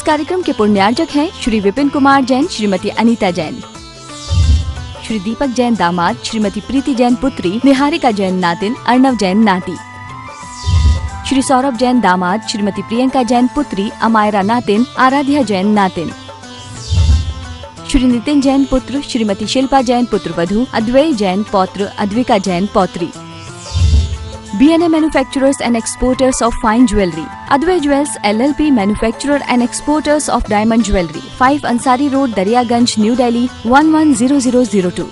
कार्यक्रम के पुण्यार्जक हैं श्री विपिन कुमार जैन, श्रीमती अनीता जैन, श्री दीपक जैन दामाद, श्रीमती प्रीति जैन पुत्री, निहारिका जैन नातिन, अर्णव जैन नाती, श्री सौरभ जैन दामाद, श्रीमती प्रियंका जैन पुत्री, अमायरा नातिन, आराध्या जैन नातिन, श्री नितिन जैन पुत्र, श्रीमती शिल्पा जैन पुत्र वधू, अद्वैय जैन पौत्र, Advika Jain पौत्री। B&A Manufacturers and Exporters of Fine Jewelry, Advay Jewels LLP Manufacturer and Exporters of Diamond Jewelry, 5 Ansari Road, Daryaganj, New Delhi 110002।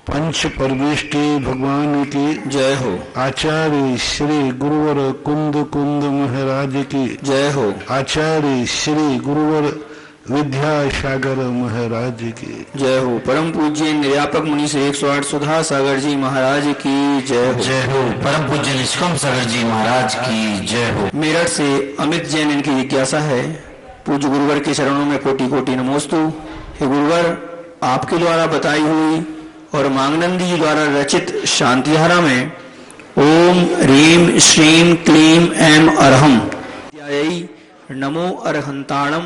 पंच परमेष्टि भगवान की जय हो। आचार्य श्री गुरुवर कुंद कुंद महाराज की जय हो। आचार्य श्री गुरुवर विद्यासागर महाराज की जय हो। परम पूज्य निर्यापक मुनि से 108 सुधा सागर जी महाराज की जय हो। जय हो। परम पूज्य निष्कम सागर जी महाराज की जय हो। मेरठ से अमित जैन इनकी जिज्ञासा है। पूज्य गुरुवर के चरणों में कोटि कोटि नमोस्तु। हे गुरुवर, आपके द्वारा बताई हुई और मांगनंदी जी द्वारा रचित शांतिहारा में ओम ह्रीम श्रीम क्लीम ऐम अरहम नमो अरहंताणम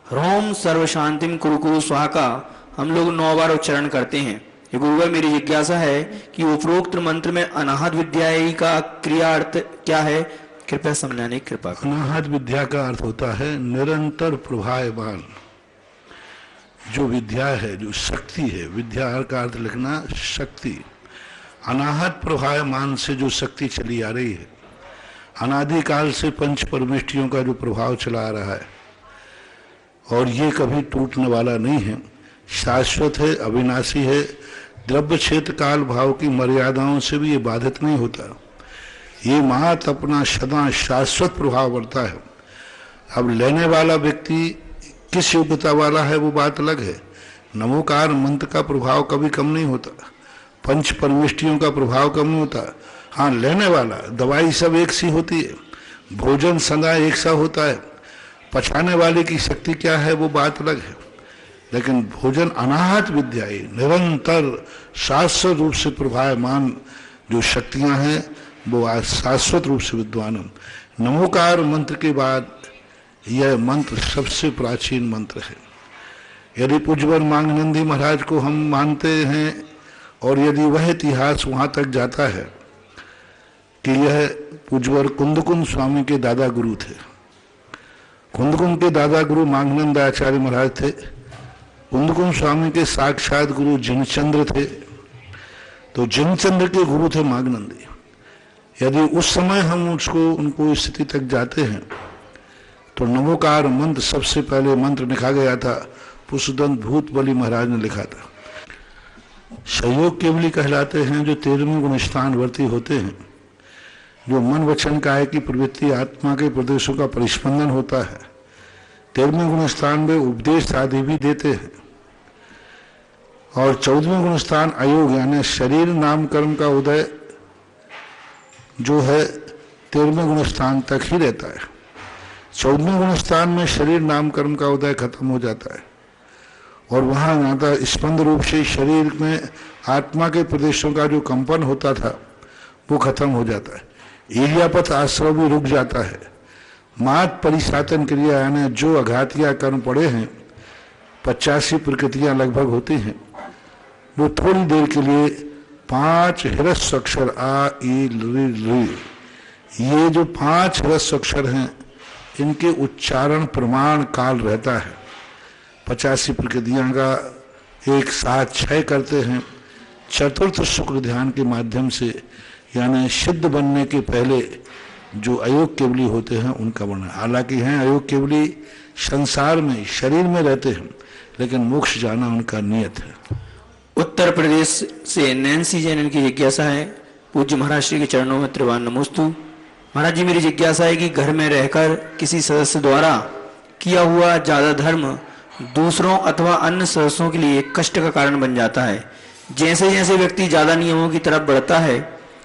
ह्रोम सर्व शांतिम कुरु कुरु स्वाहा का हम लोग 9 बार उच्चारण करते हैं। ये गुरुवर, मेरी जिज्ञासा है कि उपरोक्त मंत्र में अनाहत विद्यायी का क्रिया अर्थ क्या है, कृपया समझाने की कृपा करें। अनाहत विद्या का अर्थ होता है निरंतर प्रभायमान जो विद्या है, जो शक्ति है। विद्या का अर्थ लिखना शक्ति। अनाहत प्रभायमान से जो शक्ति चली आ रही है, अनादिकाल से पंच परमेष्टियों का जो प्रभाव चला आ रहा है, और ये कभी टूटने वाला नहीं है, शाश्वत है, अविनाशी है। द्रव्य क्षेत्र काल भाव की मर्यादाओं से भी ये बाधित नहीं होता। ये मात अपना सदा शाश्वत प्रभाव बढ़ता है। अब लेने वाला व्यक्ति किस योग्यता वाला है वो बात अलग है। नमोकार मंत्र का प्रभाव कभी कम नहीं होता, पंच परमेष्टियों का प्रभाव कम नहीं होता। हाँ, लेने वाला, दवाई सब एक सी होती है, भोजन सदा एक सा होता है, पचाने वाले की शक्ति क्या है वो बात अलग है। लेकिन भोजन अनाहत विद्याएं निरंतर शाश्वत रूप से प्रभायमान जो शक्तियां हैं वो आज शाश्वत रूप से विद्वान। नमोकार मंत्र के बाद यह मंत्र सबसे प्राचीन मंत्र है। यदि पूज्यवर मांगनंदी महाराज को हम मानते हैं और यदि वह इतिहास वहाँ तक जाता है कि यह पूज्यवर कुंदकुंद स्वामी के दादा गुरु थे। कुंदकुंद के दादा गुरु मांगनंद आचार्य महाराज थे। कुंदकुंद स्वामी के साक्षात गुरु जिनचंद्र थे, तो जिनचंद्र के गुरु थे मांगनंदी। यदि उस समय हम उनको स्थिति तक जाते हैं तो नमोकार मंत्र सबसे पहले मंत्र लिखा गया था, पुष्पदंत भूत बलि महाराज ने लिखा था। सहयोग केवली कहलाते हैं जो 13वें गुणस्थान वर्ती होते हैं, जो मन वचन काया की प्रवृत्ति आत्मा के प्रदेशों का परिस्पंदन होता है। 13वें गुणस्थान में उपदेश आदि भी देते हैं। और 14वें गुणस्थान अयोग यानी शरीर नाम कर्म का उदय जो है 13वें गुणस्थान तक ही रहता है। 14वें गुणस्थान में शरीर नाम कर्म का उदय खत्म हो जाता है और वहाँ नाता स्पंद रूप से शरीर में आत्मा के प्रदेशों का जो कंपन होता था वो खत्म हो जाता है। ईर्यापथ आश्रव भी रुक जाता है। मात परिसातन क्रिया यानी जो अघातिया कर्म पड़े हैं, 85 प्रकृतियां लगभग होती हैं, वो थोड़ी देर के लिए 5 ह्रस्व अक्षर आ ई ली, ये जो 5 ह्रस्व अक्षर हैं इनके उच्चारण प्रमाण काल रहता है। 85 प्रकृतियां का एक साथ क्षय करते हैं चतुर्थ शुक्र ध्यान के माध्यम से, यानी सिद्ध बनने के पहले जो अयोग केवली होते हैं उनका वर्णन। हालांकि हैं अयोग केवली संसार में शरीर में रहते हैं, लेकिन मोक्ष जाना उनका नियत है। उत्तर प्रदेश से नैन्सी जैन इनकी जिज्ञासा है। पूज्य महाराज श्री के चरणों में त्रिवान नमोस्तु। महाराज जी, मेरी जिज्ञासा है कि घर में रहकर किसी सदस्य द्वारा किया हुआ ज्यादा धर्म दूसरों अथवा अन्य सदस्यों के लिए कष्ट का कारण बन जाता है। जैसे जैसे व्यक्ति ज्यादा नियमों की तरफ बढ़ता है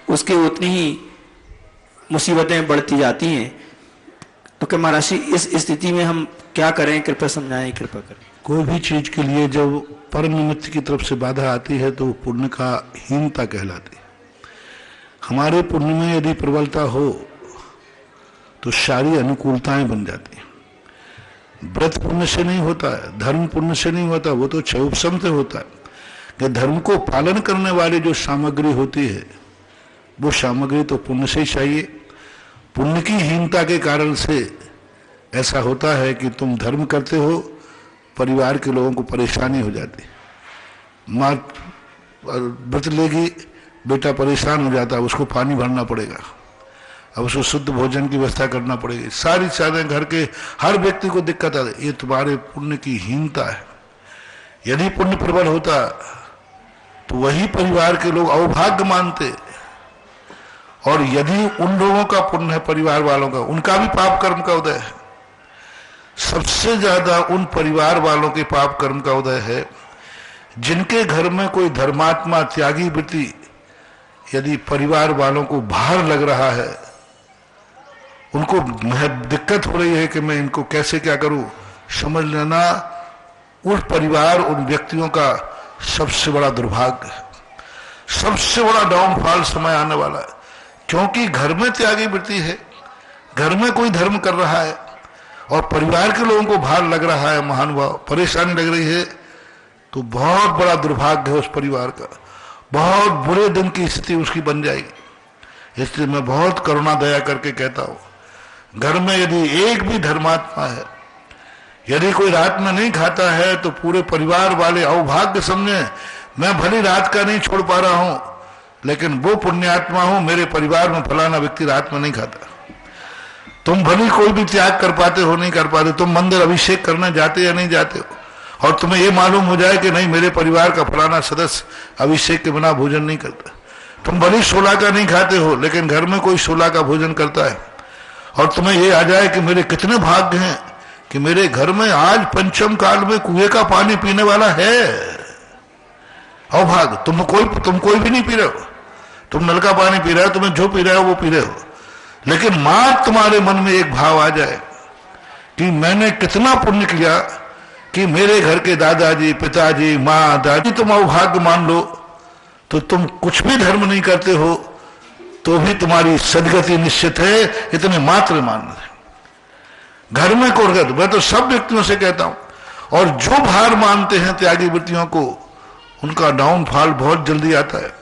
उसके उतनी ही मुसीबतें बढ़ती जाती हैं। तो क्या महाराज जी इस स्थिति में हम क्या करें? कृपया समझाएं, कृपा करें। कोई भी चीज के लिए जब परम निमित्त की तरफ से बाधा आती है तो पुण्य का हीनता कहलाती है। हमारे पुण्य में यदि प्रबलता हो तो सारी अनुकूलताएं बन जाती हैं। व्रत पुण्य से नहीं होता है, धर्म पुण्य से नहीं होता, वो तो क्षयोपशम से होता है कि धर्म को पालन करने वाली जो सामग्री होती है वो सामग्री तो पुण्य से ही चाहिए। पुण्य की हीनता के कारण से ऐसा होता है कि तुम धर्म करते हो, परिवार के लोगों को परेशानी हो जाती है। माँ व्रत लेगी, बेटा परेशान हो जाता है, उसको पानी भरना पड़ेगा, अब उसको शुद्ध भोजन की व्यवस्था करना पड़ेगी, सारी चीजें घर के हर व्यक्ति को दिक्कत आती है। ये तुम्हारे पुण्य की हीनता है। यदि पुण्य प्रबल होता तो वही परिवार के लोग अवभाग्य मानते, और यदि उन लोगों का पुण्य है, परिवार वालों का, उनका भी पाप कर्म का उदय है। सबसे ज्यादा उन परिवार वालों के पाप कर्म का उदय है जिनके घर में कोई धर्मात्मा त्यागी वृत्ति, यदि परिवार वालों को भार लग रहा है, उनको दिक्कत हो रही है कि मैं इनको कैसे क्या करूं, समझ लेना उस परिवार, उन व्यक्तियों का सबसे बड़ा दुर्भाग्य है, सबसे बड़ा डाउनफॉल समय आने वाला है। क्योंकि घर में त्यागी वृत्ति है, घर में कोई धर्म कर रहा है और परिवार के लोगों को भार लग रहा है, महानुभाव परेशानी लग रही है, तो बहुत बड़ा दुर्भाग्य है उस परिवार का, बहुत बुरे दिन की स्थिति उसकी बन जाएगी। इसलिए मैं बहुत करुणा दया करके कहता हूं, घर में यदि एक भी धर्मात्मा है, यदि कोई रात में नहीं खाता है तो पूरे परिवार वाले अवभाग्य समझे, मैं भली रात का नहीं छोड़ पा रहा हूं लेकिन वो पुण्यात्मा हूं, मेरे परिवार में फलाना व्यक्ति रात में नहीं खाता। तुम भली कोई भी त्याग कर पाते हो नहीं कर पाते, तुम मंदिर अभिषेक करने जाते या नहीं जाते हो, और तुम्हें ये मालूम हो जाए कि नहीं मेरे परिवार का फलाना सदस्य अभिषेक के बिना भोजन नहीं करता। तुम भली 16 का नहीं खाते हो लेकिन घर में कोई 16 का भोजन करता है, और तुम्हें ये आ जाए कि मेरे कितने भाग्य हैं कि मेरे घर में आज पंचम काल में कुएं का पानी पीने वाला है। अभाग, तुम कोई भी नहीं पी रहे हो, तुम नल का पानी पी रहे हो, तुम्हें जो पी रहे हो वो पी रहे हो, लेकिन मां तुम्हारे मन में एक भाव आ जाए कि मैंने कितना पुण्य किया कि मेरे घर के दादाजी, पिताजी, माँ, दादी, तुम अभाग्य मान लो तो तुम कुछ भी धर्म नहीं करते हो तो भी तुम्हारी सदगति निश्चित है, इतने मात्र मान है। घर में कोरगत, मैं तो सब व्यक्तियों से कहता हूं, और जो भार मानते हैं त्यागी वृत्तियों को, उनका डाउनफॉल बहुत जल्दी आता है।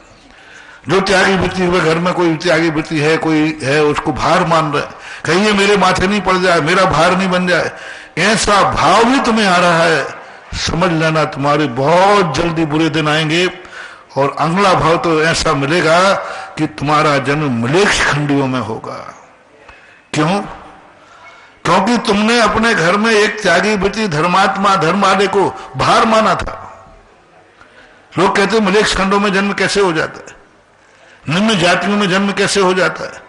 जो त्यागी वृत्ति हुए, घर में कोई त्यागी वृत्ति है, कोई है उसको भार मान रहा है, कहीं ये मेरे माथे नहीं पड़ जाए, मेरा भार नहीं बन जाए, ऐसा भाव भी तुम्हें आ रहा है, समझ लेना तुम्हारे बहुत जल्दी बुरे दिन आएंगे। और अगला भाव तो ऐसा मिलेगा कि तुम्हारा जन्म मलेच्छ खंडियों में होगा। क्यों? क्योंकि तुमने अपने घर में एक त्यागी वृत्ति, धर्मात्मा, धर्मादे को भार माना था। लोग कहते मलेच्छ खंडों में जन्म कैसे हो जाता है, निम्न जातियों में जन्म कैसे हो जाता है,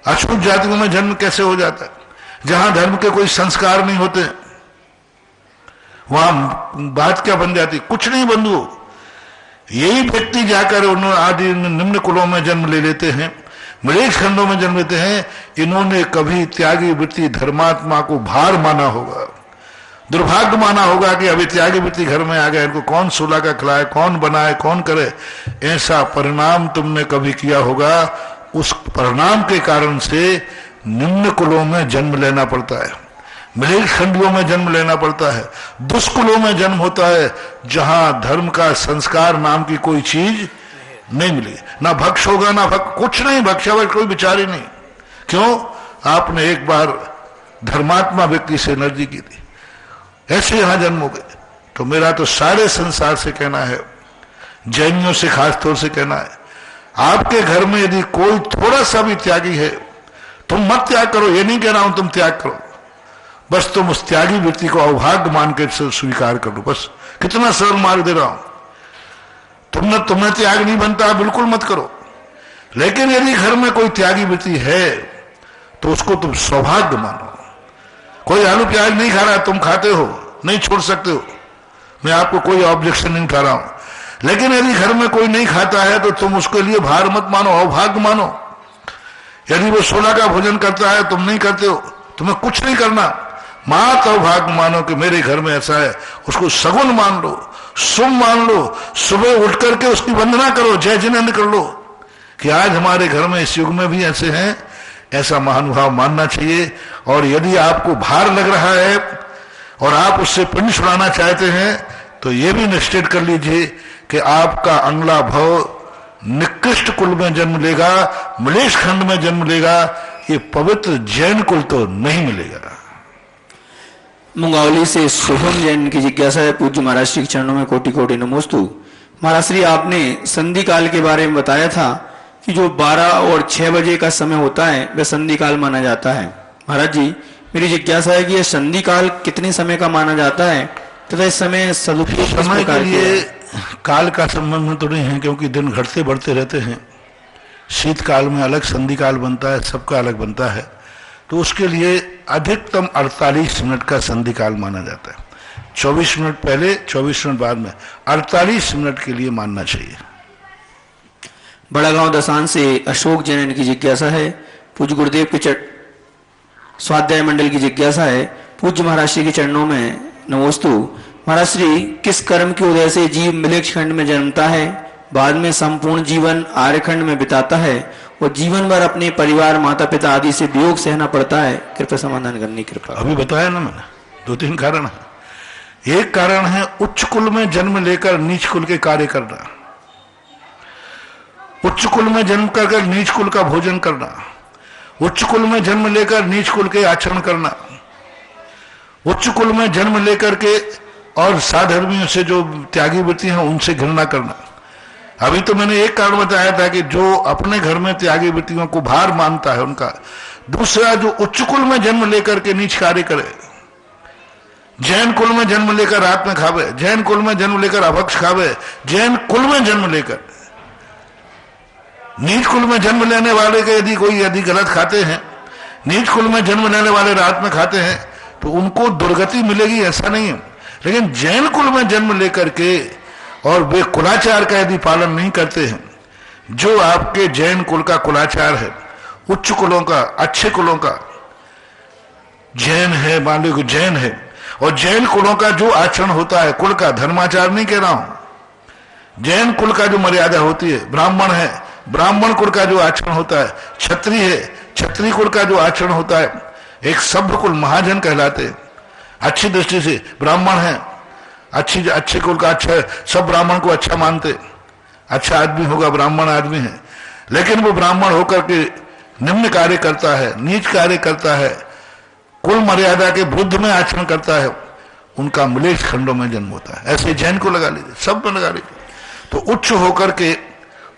अछूत जातियों में जन्म कैसे हो जाता है, जहां धर्म के कोई संस्कार नहीं होते वहां बात क्या बन जाती? कुछ नहीं बंधु, यही व्यक्ति जाकर उन्होंने आदि निम्न कुलों में जन्म ले लेते हैं, मलेच्छ खंडों में जन्म लेते हैं। इन्होंने कभी त्यागी वृत्ति, धर्मात्मा को भार माना होगा, दुर्भाग्य माना होगा कि अभी त्यागी वृत्ति घर में आ गया, इनको कौन 16 का खिलाए, कौन बनाए, कौन करे। ऐसा परिणाम तुमने कभी किया होगा, उस परिणाम के कारण से निम्न कुलों में जन्म लेना पड़ता है, मलेच्छ खंडियों में जन्म लेना पड़ता है, दुष्कुलों में जन्म होता है, जहां धर्म का संस्कार नाम की कोई चीज नहीं मिली, ना भक्ष होगा ना कुछ नहीं, भक्षा कोई विचार ही नहीं। क्यों? आपने एक बार धर्मात्मा व्यक्ति से एनर्जी की थी, ऐसे यहां जन्म हो गए। तो मेरा तो सारे संसार से कहना है, जैनियों से खास तौर से कहना है, आपके घर में यदि कोई थोड़ा सा भी त्यागी है, तुम मत त्याग करो, ये नहीं कह रहा हूं तुम त्याग करो, बस तुम उस त्यागी व्यक्ति को अभाग्य मान के स्वीकार कर लो। बस कितना सरल मार्ग दे रहा हूं। तुम्हें त्याग नहीं बनता, बिल्कुल मत करो। लेकिन यदि घर में कोई त्यागी वृत्ति है तो उसको तुम सौभाग्य मानो। कोई आलू प्याज नहीं खा रहा, तुम खाते हो, नहीं छोड़ सकते हो, मैं आपको कोई ऑब्जेक्शन नहीं उठा रहा हूं। लेकिन यदि घर में कोई नहीं खाता है तो तुम उसके लिए भार मत मानो, अभाग्य मानो। यदि वो 16 का भोजन करता है, तुम नहीं करते हो, तुम्हें कुछ नहीं करना, मात्र अभाग्य मानो कि मेरे घर में ऐसा है। उसको सगुन मान लो, शुभ मान लो, सुबह उठ करके उसकी वंदना करो, जय जिनेंद्र कर लो कि आज हमारे घर में इस युग में भी ऐसे हैं। ऐसा महानुभाव मानना चाहिए। और यदि आपको भार लग रहा है और आप उससे पिंड छुड़ाना चाहते हैं तो यह भी निश्चित कर लीजिए कि आपका अगला भव निकृष्ट कुल में जन्म लेगा, मलेश खंड में जन्म लेगा, ये पवित्र जैन कुल तो नहीं मिलेगा। मुंगावली से शुभम जैन की जिज्ञासा है। पूज्य महाराज श्री के चरणों में कोटि कोटि नमोस्तु। महाराज श्री, आपने संधि काल के बारे में बताया था कि जो 12 और 6 बजे का समय होता है वह संधि काल माना जाता है। महाराज जी, मेरी जिज्ञासा है कि यह संधि काल कितने समय का माना जाता है तथा इस समय सदुपयोग किस समय प्रकार के लिए काल का संबंध तो नहीं है, क्योंकि दिन घटते बढ़ते रहते हैं। शीतकाल में अलग संधि काल बनता है, सबका अलग बनता है, तो उसके लिए अधिकतम 48 मिनट का संधि काल माना जाता है। 24 मिनट पहले, 24 मिनट बाद में, 48 मिनट के लिए मानना चाहिए। बड़ा गांव दसान से अशोक जैन की जिज्ञासा है। पूज्य गुरुदेव के स्वाध्याय मंडल की जिज्ञासा है। पूज्य महाराज श्री के चरणों में नमोस्तु। महाराज श्री, किस कर्म के उदय से जीव मिलेक्ष खंड में जन्मता है, बाद में संपूर्ण जीवन आर्यखंड में बिताता है और जीवन भर अपने परिवार, माता पिता आदि से वियोग सहना पड़ता है? कृपया समाधान करने की कृपा। अभी बताया ना मैंने, 2-3 कारण है। एक कारण है उच्च कुल में जन्म लेकर नीच कुल के कार्य करना, उच्च कुल में जन्म कर नीच कुल का भोजन करना, उच्च कुल में जन्म लेकर नीच कुल के आचरण करना, उच्च कुल में जन्म लेकर के और साधर्मियों से जो त्यागी वृत्ति हैं उनसे घृणा करना। अभी तो मैंने एक कारण बताया था कि जो अपने घर में त्यागी वृत्तियों को भार मानता है उनका। दूसरा, जो उच्च कुल में जन्म लेकर के नीच कार्य करे, जैन कुल में जन्म लेकर रात में खावे, जैन कुल में जन्म लेकर अभक्ष खावे, जैन कुल में जन्म लेकर। नीच कुल में जन्म लेने वाले के यदि गलत खाते हैं, नीच कुल में जन्म लेने वाले रात में खाते हैं तो उनको दुर्गति मिलेगी, ऐसा नहीं है। लेकिन जैन कुल में जन्म लेकर के और वे कुलाचार का यदि पालन नहीं करते हैं, जो आपके जैन कुल का कुलाचार है, उच्च कुलों का, अच्छे कुलों का, जैन है, मान लो जैन है, और जैन कुलों का जो आचरण होता है, कुल का धर्माचार नहीं कह रहा हूं, जैन कुल का जो मर्यादा होती है, ब्राह्मण है, ब्राह्मण कुल का जो आचरण होता है, क्षत्रिय है, क्षत्रिय कुल का जो आचरण होता है, एक सभ्य कुल महाजन कहलाते हैं। अच्छी दृष्टि से ब्राह्मण है, अच्छे कुल का अच्छा, सब ब्राह्मण को अच्छा मानते, अच्छा आदमी होगा, ब्राह्मण आदमी है। लेकिन वो ब्राह्मण होकर के निम्न कार्य करता है, नीच कार्य करता है, कुल मर्यादा के विरुद्ध में आचरण करता है, उनका मलेच्छ खंडों में जन्म होता है। ऐसे जैन को लगा लीजिए, सब में लगा लीजिए। तो उच्च होकर के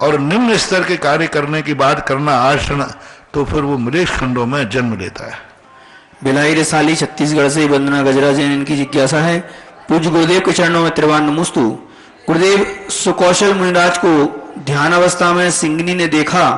और निम्न स्तर के कार्य करने की बात करना, आचरण, तो फिर वो मलेच्छ खंडों में जन्म लेता है। बिलाई रसाली छत्तीसगढ़ से वंदना गजरा जैन इनकी जिज्ञासा है। पूज्य गुरुदेव के चरणों में त्रिवान नमोस्तु। गुरुदेव, सुकौशल मुनिराज को ध्यान अवस्था में सिंगनी ने देखा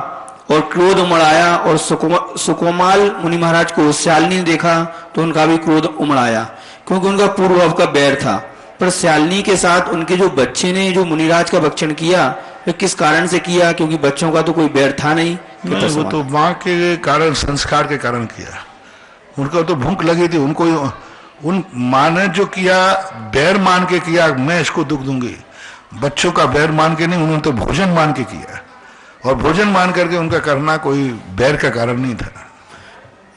और क्रोध उमड़ाया, और सुकोमाल मुनि महाराज को श्यालिनी ने देखा तो उनका भी क्रोध उमड़ाया, क्योंकि उनका पूर्व भाव का बैर था। पर श्यालिनी के साथ उनके जो बच्चे ने जो मुनिराज का भक्षण किया, वे किस कारण से किया? क्योंकि बच्चों का तो कोई बैर था नहीं। वो तो माँ के कारण, संस्कार के कारण किया। उनको तो भूख लगी थी, उनको उन माँ ने जो किया बैर मान के किया, मैं इसको दुख दूंगी। बच्चों का बैर मान के नहीं, उन्होंने तो भोजन मान के किया, और भोजन मान करके उनका करना कोई बैर का कारण नहीं था।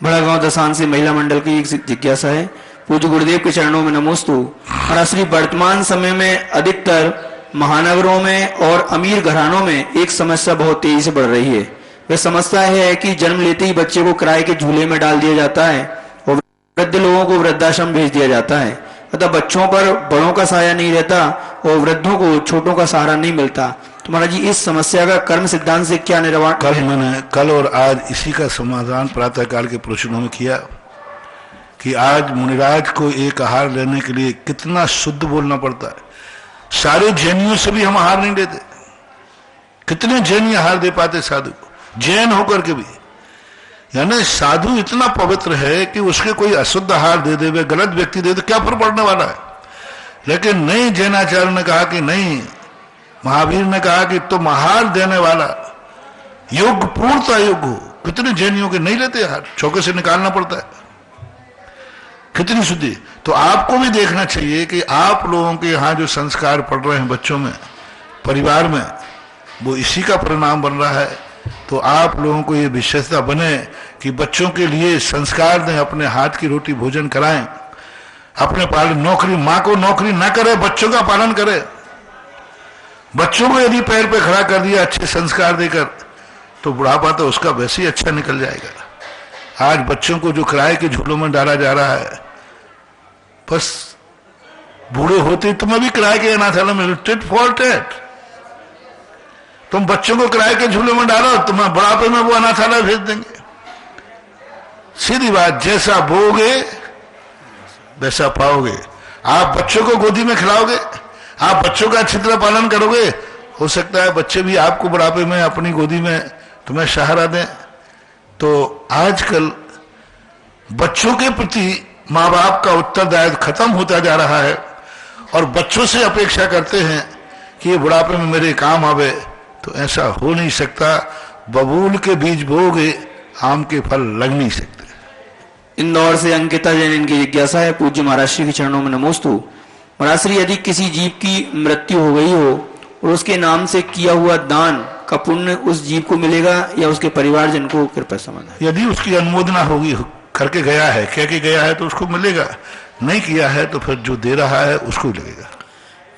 बड़ा गांव दसान से महिला मंडल की एक जिज्ञासा है। पूज्य गुरुदेव के चरणों में नमोस्तु। महाराज, वर्तमान समय में अधिकतर महानगरों में और अमीर घरानों में एक समस्या बहुत तेजी से बढ़ रही है। वह समस्या है कि जन्म लेते ही बच्चे को किराए के झूले में डाल दिया जाता है और वृद्ध लोगों को वृद्धाश्रम भेज दिया जाता है। अतः बच्चों पर बड़ों का साया नहीं रहता और वृद्धों को छोटों का सहारा नहीं मिलता। तो महाराज जी, इस समस्या का कर्म सिद्धांत से क्या निवारण? मैंने कल और आज इसी का समाधान प्रातः काल के प्रश्नों में किया कि आज मुनिराज को एक आहार लेने के लिए कितना शुद्ध बोलना पड़ता है। सारे जैनियों से भी हम आहार नहीं लेते। कितने जैनी आहार दे पाते साधु को, जैन होकर के भी। यानी साधु इतना पवित्र है कि उसके कोई अशुद्ध आहार दे दे, गलत व्यक्ति दे दे, क्या फर्क पड़ने वाला है। लेकिन नहीं, जैनाचार्य ने कहा कि नहीं, महावीर ने कहा कि तुम आहार देने वाला योग्य, पूर्णता योग्य हो। कितने जैनियों के नहीं लेते आहार, चौके से निकालना पड़ता है, कितनी शुद्धि। तो आपको भी देखना चाहिए कि आप लोगों के यहाँ जो संस्कार पड़ रहे हैं बच्चों में, परिवार में, वो इसी का परिणाम बन रहा है। तो आप लोगों को ये विशेषता बने कि बच्चों के लिए संस्कार दें, अपने हाथ की रोटी भोजन कराएं, अपने पालन, नौकरी, माँ को नौकरी ना करे, बच्चों का पालन करे। बच्चों को यदि पैर पे खड़ा कर दिया अच्छे संस्कार देकर, तो बुढ़ापा तो उसका वैसे ही अच्छा निकल जाएगा। आज बच्चों को जो किराए के झूलों में डाला जा रहा है, बस बूढ़े होते तुम्हें भी किराए के अनाथालय में टिट फॉर टेट। तुम बच्चों को किराए के झूले में डालो, तुम्हें बुढ़ापे में वो अनाथालय भेज देंगे। सीधी बात, जैसा बोगे वैसा पाओगे। आप बच्चों को गोदी में खिलाओगे, आप बच्चों का अच्छी तरह पालन करोगे, हो सकता है बच्चे भी आपको बुढ़ापे में अपनी गोदी में तुम्हें सहारा दें। तो आजकल बच्चों के प्रति माँ बाप का उत्तरदायित्व खत्म होता जा रहा है और बच्चों से अपेक्षा करते हैं कि ये बुढ़ापे में मेरे काम आवे। तो ऐसा हो नहीं सकता। बबूल के बीज बोगे, आम के फल लग नहीं सकते। इंदौर से अंकिता जैन इनकी जिज्ञासा है, पूज्य महाराज श्री के चरणों में नमोस्तु। महाराज श्री, यदि किसी जीव की मृत्यु हो गई हो और उसके नाम से किया हुआ दान का पुण्य उस जीव को मिलेगा या उसके परिवारजन को, कृपया समाधान। यदि उसकी अनुमोदना होगी, करके गया है, कह के गया है, तो उसको मिलेगा। नहीं किया है तो फिर जो दे रहा है उसको लगेगा।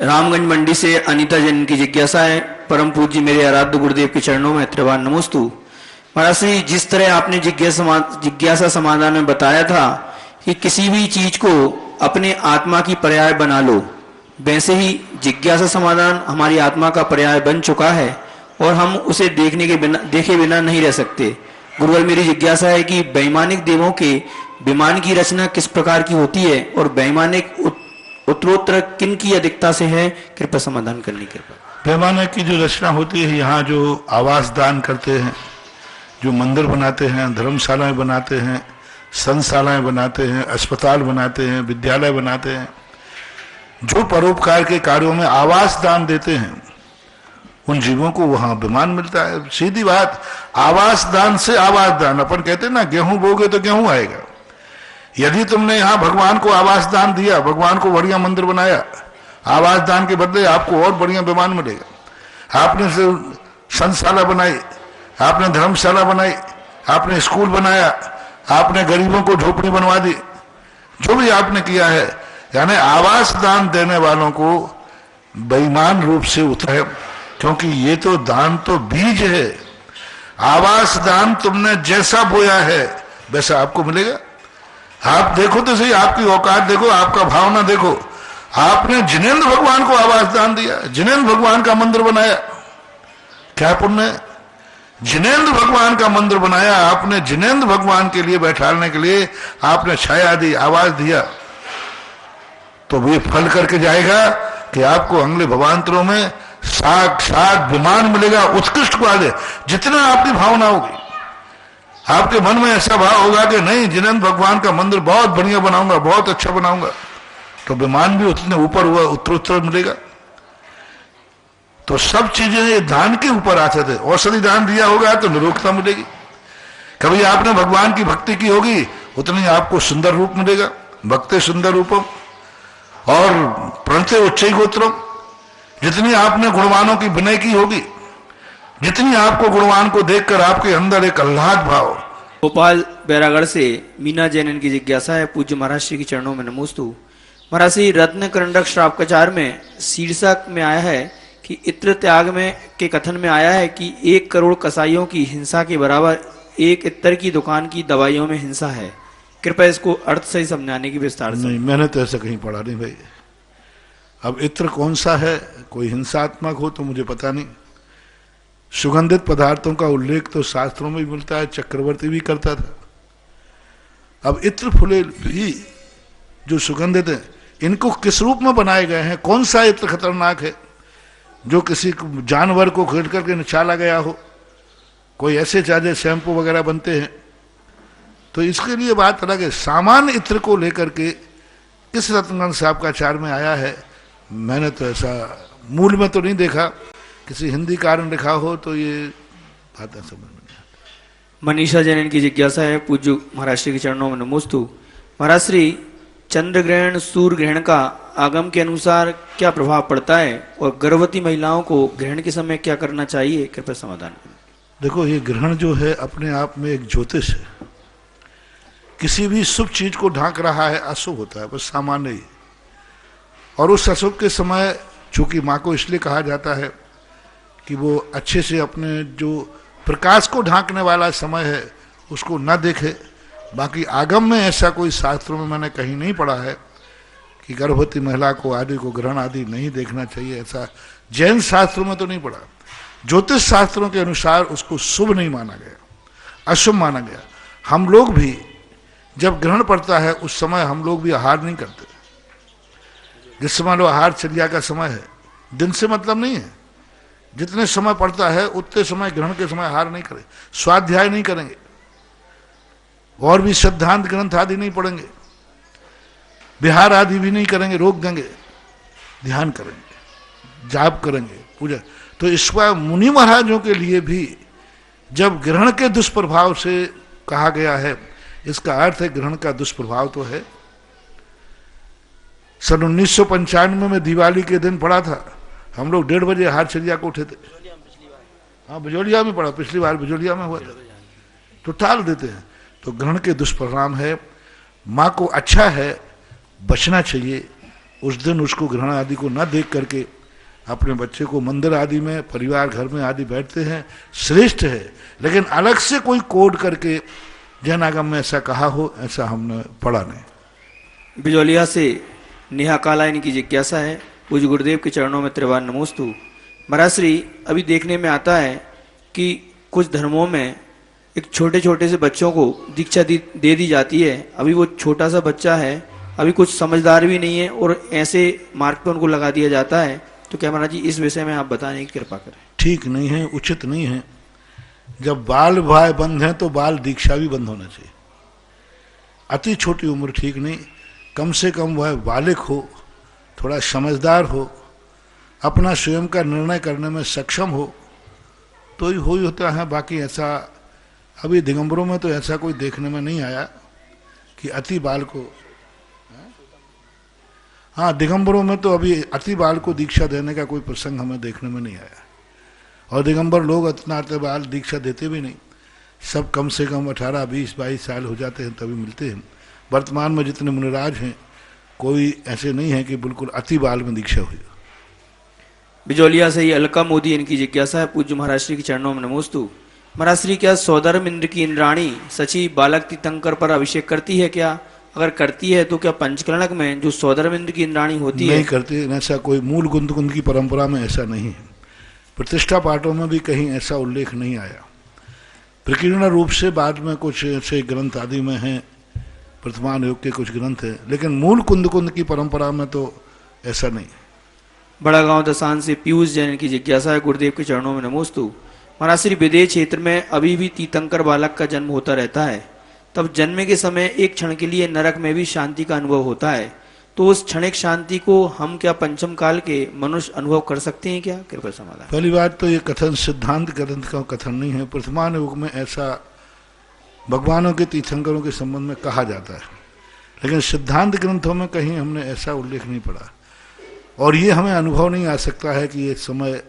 रामगंज मंडी से अनीता जैन की जिज्ञासा है, परम पूज्य मेरे आराध्य गुरुदेव के चरणों में त्रिवार नमोस्तु। महाराज श्री, जिस तरह आपने जिज्ञासा समाधान में बताया था कि किसी भी चीज को अपने आत्मा की पर्याय बना लो, वैसे ही जिज्ञासा समाधान हमारी आत्मा का पर्याय बन चुका है और हम उसे देखे बिना नहीं रह सकते। गुरुवर, मेरी जिज्ञासा है कि वैमानिक देवों के विमान की रचना किस प्रकार की होती है और वैमानिक उत्तरोत्तर किन की अधिकता से है, कृपया समाधान करने की कृपा। वैमानिक की जो रचना होती है, यहाँ जो आवास दान करते हैं, जो मंदिर बनाते हैं, धर्मशालाएं बनाते हैं, संस्थाशालाएं बनाते हैं, अस्पताल बनाते हैं, विद्यालय बनाते हैं, जो परोपकार के कार्यों में आवास दान देते हैं, उन जीवों को वहां विमान मिलता है। सीधी बात, आवास दान से आवास दान। अपन कहते हैं ना, गेहूं बोगे तो गेहूं आएगा। यदि तुमने यहाँ भगवान को आवास दान दिया, भगवान को बढ़िया मंदिर बनाया, आवास दान के बदले आपको और बढ़िया विमान मिलेगा। आपने संस्थाशाला बनाई, आपने धर्मशाला बनाई, आपने स्कूल बनाया, आपने गरीबों को झोपड़ी बनवा दी, जो भी आपने किया है, यानी आवास दान देने वालों को बेईमान रूप से उतरा है, क्योंकि ये तो दान तो बीज है। आवास दान तुमने जैसा बोया है वैसा आपको मिलेगा। आप देखो तो सही, आपकी औकात देखो, आपका भावना देखो। आपने जिनेंद्र भगवान को आवास दान दिया, जिनेंद्र भगवान का मंदिर बनाया, क्या पुण्य है। जिनेंद्र भगवान का मंदिर बनाया आपने, जिनेंद्र भगवान के लिए बैठाने के लिए आपने छाया दी, आवाज दिया, तो वे फल करके जाएगा कि आपको अगले भवांतरों में साक्षात विमान मिलेगा, उत्कृष्ट वाले। जितना आपकी भावना होगी, आपके मन में ऐसा भाव होगा कि नहीं, जिनेंद्र भगवान का मंदिर बहुत बढ़िया बनाऊंगा, बहुत अच्छा बनाऊंगा, तो विमान भी उतने ऊपर हुआ, उत्तरोत्तर मिलेगा। तो सब चीजें दान के ऊपर आते थे। औषधि दान दिया होगा तो निरोगता मिलेगी। कभी आपने भगवान की भक्ति की होगी, उतनी आपको सुंदर रूप मिलेगा। भक्ति सुंदर रूपम और प्रणते उच्चै गोत्रम। जितनी आपने गुणवानों की विनय की होगी, जितनी आपको गुणवान को देखकर आपके अंदर एक आह्लाद भाव। भोपाल बैरागढ़ से मीना जैन की जिज्ञासा है, पूज्य महाराज श्री के चरणों में नमोस्तु। महाराज श्री, रत्न करंडक श्रावकाचार में शीर्षक में आया है कि इत्र त्याग में के कथन में आया है कि 1 करोड़ कसाईयों की हिंसा के बराबर एक इत्र की दुकान की दवाइयों में हिंसा है। कृपया इसको अर्थ सही समझाने की विस्तार से। नहीं, मैंने तो ऐसा कहीं पढ़ा नहीं भाई। अब इत्र कौन सा है, कोई हिंसात्मक हो तो मुझे पता नहीं। सुगंधित पदार्थों का उल्लेख तो शास्त्रों में भी मिलता है, चक्रवर्ती भी करता था। अब इत्र फुले भी जो सुगंधित है, इनको किस रूप में बनाए गए हैं, कौन सा इत्र खतरनाक है जो किसी जानवर को खेल करके निचाला गया हो। कोई ऐसे चाहे शैम्पू वगैरह बनते हैं, तो इसके लिए बात अलग है। सामान्य इत्र को लेकर के किस रत्नगंज साहब का आचार में आया है, मैंने तो ऐसा मूल में तो नहीं देखा, किसी हिंदी कारण लिखा हो तो ये बात समझ में नहीं आती। मनीषा जैन इनकी जिज्ञासा है, पूज्य महाराज श्री के चरणों में नमोस्तु। महाराज श्री, चंद्र ग्रहण सूर्य ग्रहण का आगम के अनुसार क्या प्रभाव पड़ता है और गर्भवती महिलाओं को ग्रहण के समय क्या करना चाहिए, कृपया समाधान करें। देखो, ये ग्रहण जो है अपने आप में एक ज्योतिष है। किसी भी शुभ चीज को ढांक रहा है अशुभ होता है, बस सामान्य ही। और उस अशुभ के समय चूंकि माँ को इसलिए कहा जाता है कि वो अच्छे से अपने जो प्रकाश को ढांकने वाला समय है उसको न देखे। बाकी आगम में ऐसा कोई शास्त्रों में मैंने कहीं नहीं पढ़ा है कि गर्भवती महिला को आदि को ग्रहण आदि नहीं देखना चाहिए, ऐसा जैन शास्त्रों में तो नहीं पढ़ा। ज्योतिष शास्त्रों के अनुसार उसको शुभ नहीं माना गया, अशुभ माना गया। हम लोग भी जब ग्रहण पड़ता है उस समय हम लोग भी आहार नहीं करते। जिस समय लो आहार चर्या का समय है, दिन से मतलब नहीं है, जितने समय पड़ता है उतने समय ग्रहण के समय आहार नहीं करें, स्वाध्याय नहीं करेंगे, और भी सिद्धांत ग्रंथ आदि नहीं पढ़ेंगे, विहार आदि भी नहीं करेंगे, रोक देंगे, ध्यान करेंगे, जाप करेंगे, पूजा। तो इस बार मुनि महाराजों के लिए भी जब ग्रहण के दुष्प्रभाव से कहा गया है, इसका अर्थ है ग्रहण का दुष्प्रभाव तो है। सन 1995 में दिवाली के दिन पड़ा था, हम लोग 1:30 बजे हारचरिया को उठे थे। हाँ, बिजोलिया में पड़ा, पिछली बार बिजोलिया में हुआ था, तो टाल देते हैं। तो ग्रहण के दुष्परिणाम है। माँ को अच्छा है बचना चाहिए, उस दिन उसको ग्रहण आदि को न देख करके अपने बच्चे को मंदिर आदि में, परिवार घर में आदि बैठते हैं, श्रेष्ठ है। लेकिन अलग से कोई कोड करके जैन आगम में ऐसा कहा हो, ऐसा हमने पढ़ा नहीं। बिजौलिया से नेहा काला इनकी जिज्ञासा है, पूज्य गुरुदेव के चरणों में त्रिवार नमोस्तु। महाराज श्री, अभी देखने में आता है कि कुछ धर्मों में एक छोटे छोटे से बच्चों को दीक्षा दे दी जाती है। अभी वो छोटा सा बच्चा है, अभी कुछ समझदार भी नहीं है, और ऐसे मार्ग पे उनको लगा दिया जाता है। तो क्या महाराज जी इस विषय में आप बताने की कृपा करें। ठीक नहीं है, उचित नहीं है। जब बाल भाई बंद है तो बाल दीक्षा भी बंद होना चाहिए। अति छोटी उम्र ठीक नहीं, कम से कम वह बालिक हो, थोड़ा समझदार हो, अपना स्वयं का निर्णय करने में सक्षम हो, तो ही होता है। बाकी ऐसा अभी दिगंबरों में तो ऐसा कोई देखने में नहीं आया कि अति बाल को, हाँ दिगंबरों में तो अभी अति बाल को दीक्षा देने का कोई प्रसंग हमें देखने में नहीं आया। और दिगंबर लोग इतना अति बाल दीक्षा देते भी नहीं, सब कम से कम 18, 20, 22 साल हो जाते हैं तभी मिलते हैं। वर्तमान में जितने मुनिराज हैं कोई ऐसे नहीं है कि बिल्कुल अति बाल में दीक्षा हुई। बिजौलिया से ही अलका मोदी इनकी जिज्ञासा है, पूज्य महाराज श्री के चरणों में नमोस्तु। महाराज श्री, क्या सौधर्म इंद्र की इंद्राणी सची बालक तीर्थंकर पर अभिषेक करती है क्या? अगर करती है तो क्या पंचकलनक में जो सौधर्म इंद्र की इंद्राणी होती है? नहीं करती, ऐसा कोई मूल गुंद की परंपरा में ऐसा नहीं है। प्रतिष्ठा पाठों में भी कहीं ऐसा उल्लेख नहीं आया। प्रकीर्ण रूप से बाद में कुछ ऐसे ग्रंथ आदि में हैं, वर्तमान युग के कुछ ग्रंथ हैं, लेकिन मूल कुंद की परंपरा में तो ऐसा नहीं। बड़ा गांव दसान से पीयूष जैन की जिज्ञासा है, गुरुदेव के चरणों में नमोस्तु। महाराज श्री, विदेश क्षेत्र में अभी भी तीर्थंकर बालक का जन्म होता रहता है, तब जन्म के समय एक क्षण के लिए नरक में भी शांति का अनुभव होता है, तो उस क्षणिक शांति को हम क्या पंचम काल के मनुष्य अनुभव कर सकते हैं क्या? कृपया समाधान। पहली बात तो ये कथन सिद्धांत ग्रंथ का कथन नहीं है। वर्तमान युग में ऐसा भगवानों के तीर्थंकरों के संबंध में कहा जाता है, लेकिन सिद्धांत ग्रंथों में कहीं हमने ऐसा उल्लेख नहीं पढ़ा। और ये हमें अनुभव नहीं आ सकता है कि ये समय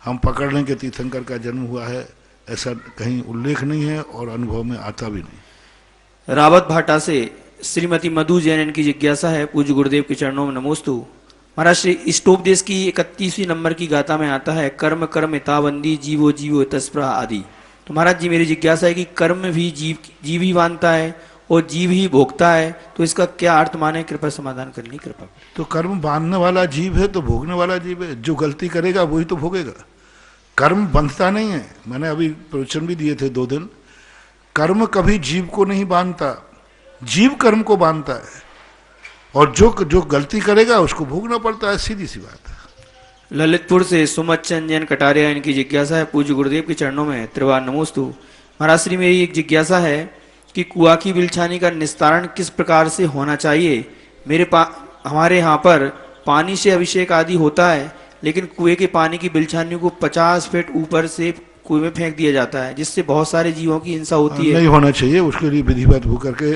हम पकड़ लें कि तीर्थंकर का जन्म हुआ है, ऐसा कहीं उल्लेख नहीं है और अनुभव में आता भी नहीं। रावत भाटा से श्रीमती मधु जैन इनकी जिज्ञासा है, पूज्य गुरुदेव के चरणों में नमोस्तु। महाराज श्री, इष्टोपदेश की 31वीं नंबर की गाथा में आता है, कर्म कर्म हिताबंदी जीवो जीवो तस्पृहा आदि। तो महाराज जी, मेरी जिज्ञासा है कि कर्म भी जीव ही मानता है और जीव ही भोगता है, तो इसका क्या अर्थ माने? कृपया समाधान करने की कृपा। तो कर्म बांधने वाला जीव है तो भोगने वाला जीव है। जो गलती करेगा वही तो भोगेगा। कर्म बंधता नहीं है। मैंने अभी प्रवचन भी दिए थे 2 दिन। कर्म कभी जीव को नहीं बांधता, जीव कर्म को बांधता है, और जो गलती करेगा उसको भोगना पड़ता है, सीधी सी बात है। ललितपुर से सुमत चंद जैन कटारिया इनकी जिज्ञासा है, पूज्य गुरुदेव के चरणों में त्रिवार नमोस्तु। महाराज श्री, मेरी एक जिज्ञासा है कि कुआ की बिलछानी का निस्तारण किस प्रकार से होना चाहिए। हमारे यहाँ पर पानी से अभिषेक आदि होता है, लेकिन कुएं के पानी की बिलछानी को 50 फीट ऊपर से कुएं में फेंक दिया जाता है, जिससे बहुत सारे जीवों की हिंसा होती है। नहीं होना चाहिए। उसके लिए विधिवत होकर के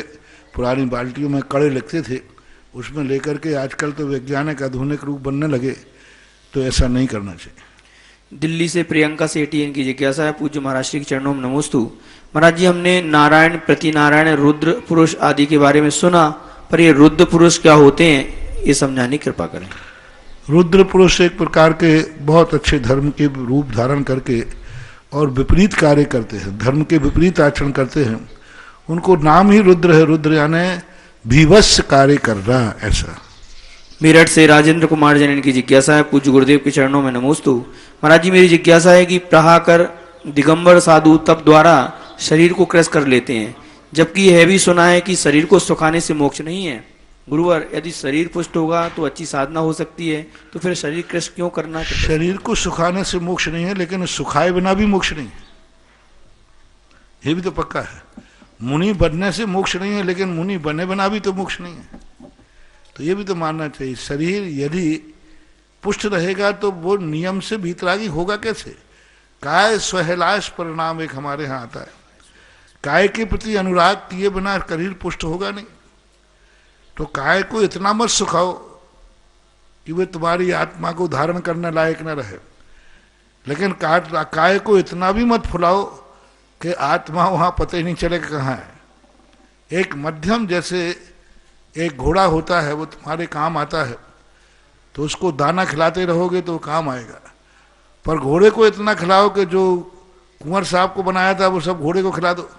पुरानी बाल्टियों में कड़े लगते थे, उसमें लेकर के आजकल तो वैज्ञानिक आधुनिक रूप बनने लगे, तो ऐसा नहीं करना चाहिए। दिल्ली से प्रियंका सेठी, इनकी जिज्ञासा है, पूज्य महाराज श्री के चरणों में नमोस्तु। महाराज जी, हमने नारायण, प्रतिनारायण, रुद्र पुरुष आदि के बारे में सुना, पर ये रुद्र पुरुष क्या होते हैं, ये समझाने की कृपा करें। रुद्र पुरुष एक प्रकार के बहुत अच्छे धर्म के रूप धारण करके और विपरीत कार्य करते हैं, धर्म के विपरीत आचरण करते हैं, उनको नाम ही रुद्र है। रुद्र यानी भीभत्स कार्य करना, ऐसा। मेरठ से राजेंद्र कुमार जैन, इनकी जिज्ञासा है, पूज्य गुरुदेव के चरणों में नमोस्तु। महाराज जी, मेरी जिज्ञासा है कि प्रहाकर दिगंबर साधु तप द्वारा शरीर को क्रश कर लेते हैं, जबकि यह भी सुना है कि शरीर को सुखाने से मोक्ष नहीं है। गुरुवर, यदि शरीर पुष्ट होगा तो अच्छी साधना हो सकती है, तो फिर शरीर क्रश क्यों करना? शरीर को सुखाने से मोक्ष नहीं है, लेकिन सुखाए बिना भी मोक्ष नहीं है, ये भी तो पक्का है। मुनि बनने से मोक्ष नहीं है, लेकिन मुनि बने बिना भी तो मोक्ष नहीं है, तो ये भी तो मानना चाहिए। शरीर यदि पुष्ट रहेगा तो वो नियम से भीतरागी होगा कैसे? काय स्वहलाश परिणाम एक हमारे यहाँ आता है, काय के प्रति अनुराग किए बिना शरीर पुष्ट होगा नहीं। तो काय को इतना मत सुखाओ कि वे तुम्हारी आत्मा को धारण करने लायक न रहे, लेकिन काय को इतना भी मत फुलाओ कि आत्मा वहां पता ही नहीं चले कहाँ है। एक मध्यम, जैसे एक घोड़ा होता है, वो तुम्हारे काम आता है, तो उसको दाना खिलाते रहोगे तो वो काम आएगा, पर घोड़े को इतना खिलाओ कि जो कुंवर साहब को बनाया था वो सब घोड़े को खिला दो,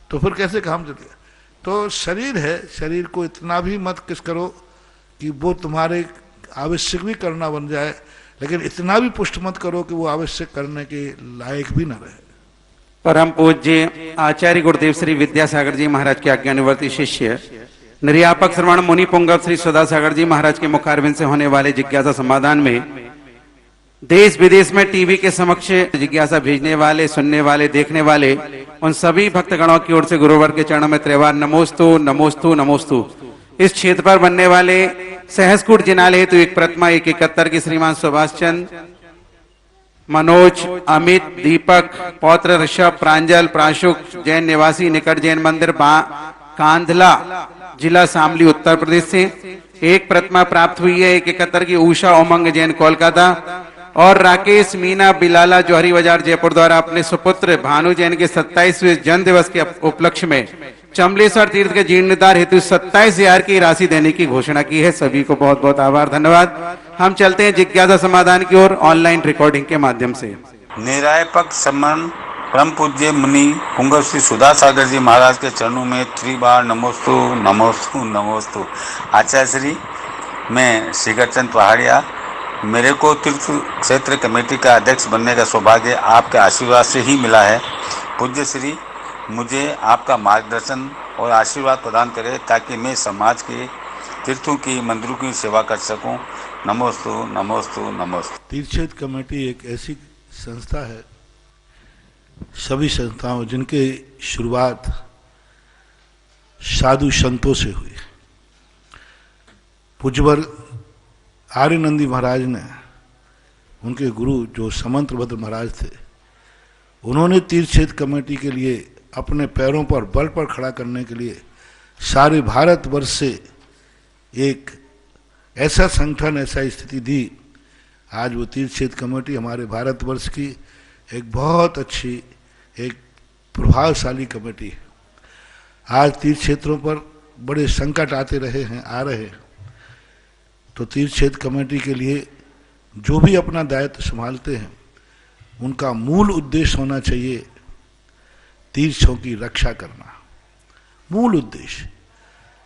तो फिर कैसे काम चलेगा? तो शरीर है, शरीर को इतना भी मत किस करो कि वो तुम्हारे आवश्यक भी करना बन जाए, लेकिन इतना भी पुष्ट मत करो कि वो आवश्यक करने के लायक भी न रहे। परम पूज्य आचार्य गुरुदेव श्री विद्यासागर जी महाराज के आज्ञानुवर्ती शिष्य निर्यापक श्रवण मुनि पुंगव श्री सदासागर जी महाराज के मुखारविंद से होने वाले जिज्ञासा समाधान में देश विदेश में टीवी के समक्ष जिज्ञासा भेजने वाले, सुनने वाले, देखने वाले उन सभी भक्तगणों की ओर से गुरुवर के चरणों में त्रिवार नमोस्तु नमोस्तु नमोस्तु। इस क्षेत्र पर बनने वाले सहसकूट जिनालय हेतु एक प्रतिमा 171 की श्रीमान सुभाष चंद्र, मनोज, अमित, दीपक, पौत्र, ऋषभ, प्रांजल, प्राशुक जैन निवासी निकट जैन मंदिर कांधला जिला शामली उत्तर प्रदेश से एक प्रतिमा प्राप्त हुई है 171 की उषा उमंग जैन कोलकाता, और राकेश मीना बिलाला जौहरी बाजार जयपुर द्वारा अपने सुपुत्र भानु जैन के 27वें जन्म दिवस के उपलक्ष्य में चमलेश्वर तीर्थ के जीर्णोद्धार हेतु 27,000 की राशि देने की घोषणा की है। सभी को बहुत बहुत आभार, धन्यवाद। हम चलते हैं जिज्ञासा समाधान की ओर ऑनलाइन रिकॉर्डिंग के माध्यम से। निरायपक सम्मान परम पूज्य मुनि पुंगव श्री सुधासागर जी महाराज के चरणों में त्रिबार नमोस्तु नमोस्तु नमोस्तु। आचार्य श्री, मैं श्रीगरचंद पहाड़िया, मेरे को तीर्थ क्षेत्र कमेटी का अध्यक्ष बनने का सौभाग्य आपके आशीर्वाद से ही मिला है। पूज्य श्री, मुझे आपका मार्गदर्शन और आशीर्वाद प्रदान करें ताकि मैं समाज के तीर्थों की, मंदिरों की सेवा कर सकूं। नमोस्तु नमोस्तु नमोस्तु। तीर्थ क्षेत्र कमेटी एक ऐसी संस्था है, सभी संस्थाओं जिनके शुरुआत साधु संतों से हुई। पूज्यवर आर्यनंदी महाराज ने, उनके गुरु जो समंतभद्र महाराज थे, उन्होंने तीर्थ क्षेत्र कमेटी के लिए अपने पैरों पर बल पर खड़ा करने के लिए सारे भारतवर्ष से एक ऐसा संगठन, ऐसा स्थिति दी। आज वो तीर्थ क्षेत्र कमेटी हमारे भारतवर्ष की एक बहुत अच्छी, एक प्रभावशाली कमेटी है। आज तीर्थ क्षेत्रों पर बड़े संकट आते रहे हैं, आ रहे हैं, तो तीर्थ क्षेत्र कमेटी के लिए जो भी अपना दायित्व संभालते हैं, उनका मूल उद्देश्य होना चाहिए तीर्थों की रक्षा करना। मूल उद्देश्य।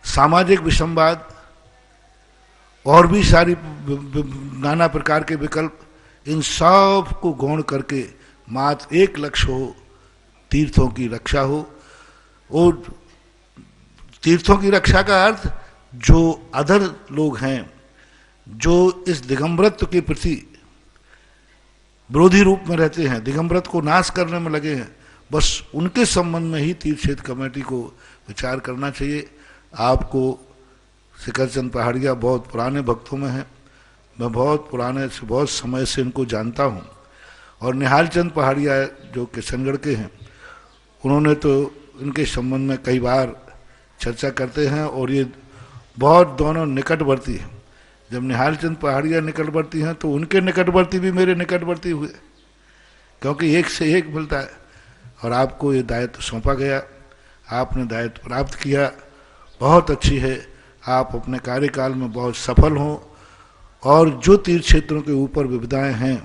सामाजिक विषमवाद और भी सारी नाना प्रकार के विकल्प, इन सब को गौण करके मात्र एक लक्ष्य हो, तीर्थों की रक्षा हो। और तीर्थों की रक्षा का अर्थ, जो अधर लोग हैं, जो इस दिगंबरत्व के प्रति विरोधी रूप में रहते हैं, दिगंबरत्व को नाश करने में लगे हैं, बस उनके संबंध में ही तीर्थ क्षेत्र कमेटी को विचार करना चाहिए। आपको शिखर चंद पहाड़िया बहुत पुराने भक्तों में हैं, मैं बहुत पुराने से बहुत समय से इनको जानता हूँ। और निहाल चंद पहाड़िया जो किशनगढ़ के हैं, उन्होंने तो इनके संबंध में कई बार चर्चा करते हैं और ये बहुत दोनों निकटवर्ती हैं। जब निहाल चंद पहाड़िया निकटवर्ती हैं तो उनके निकटवर्ती भी मेरे निकटवर्ती हुए, क्योंकि एक से एक मिलता है। और आपको ये दायित्व सौंपा गया, आपने दायित्व प्राप्त किया, बहुत अच्छी है। आप अपने कार्यकाल में बहुत सफल हों और जो तीर्थ क्षेत्रों के ऊपर विविधाएं हैं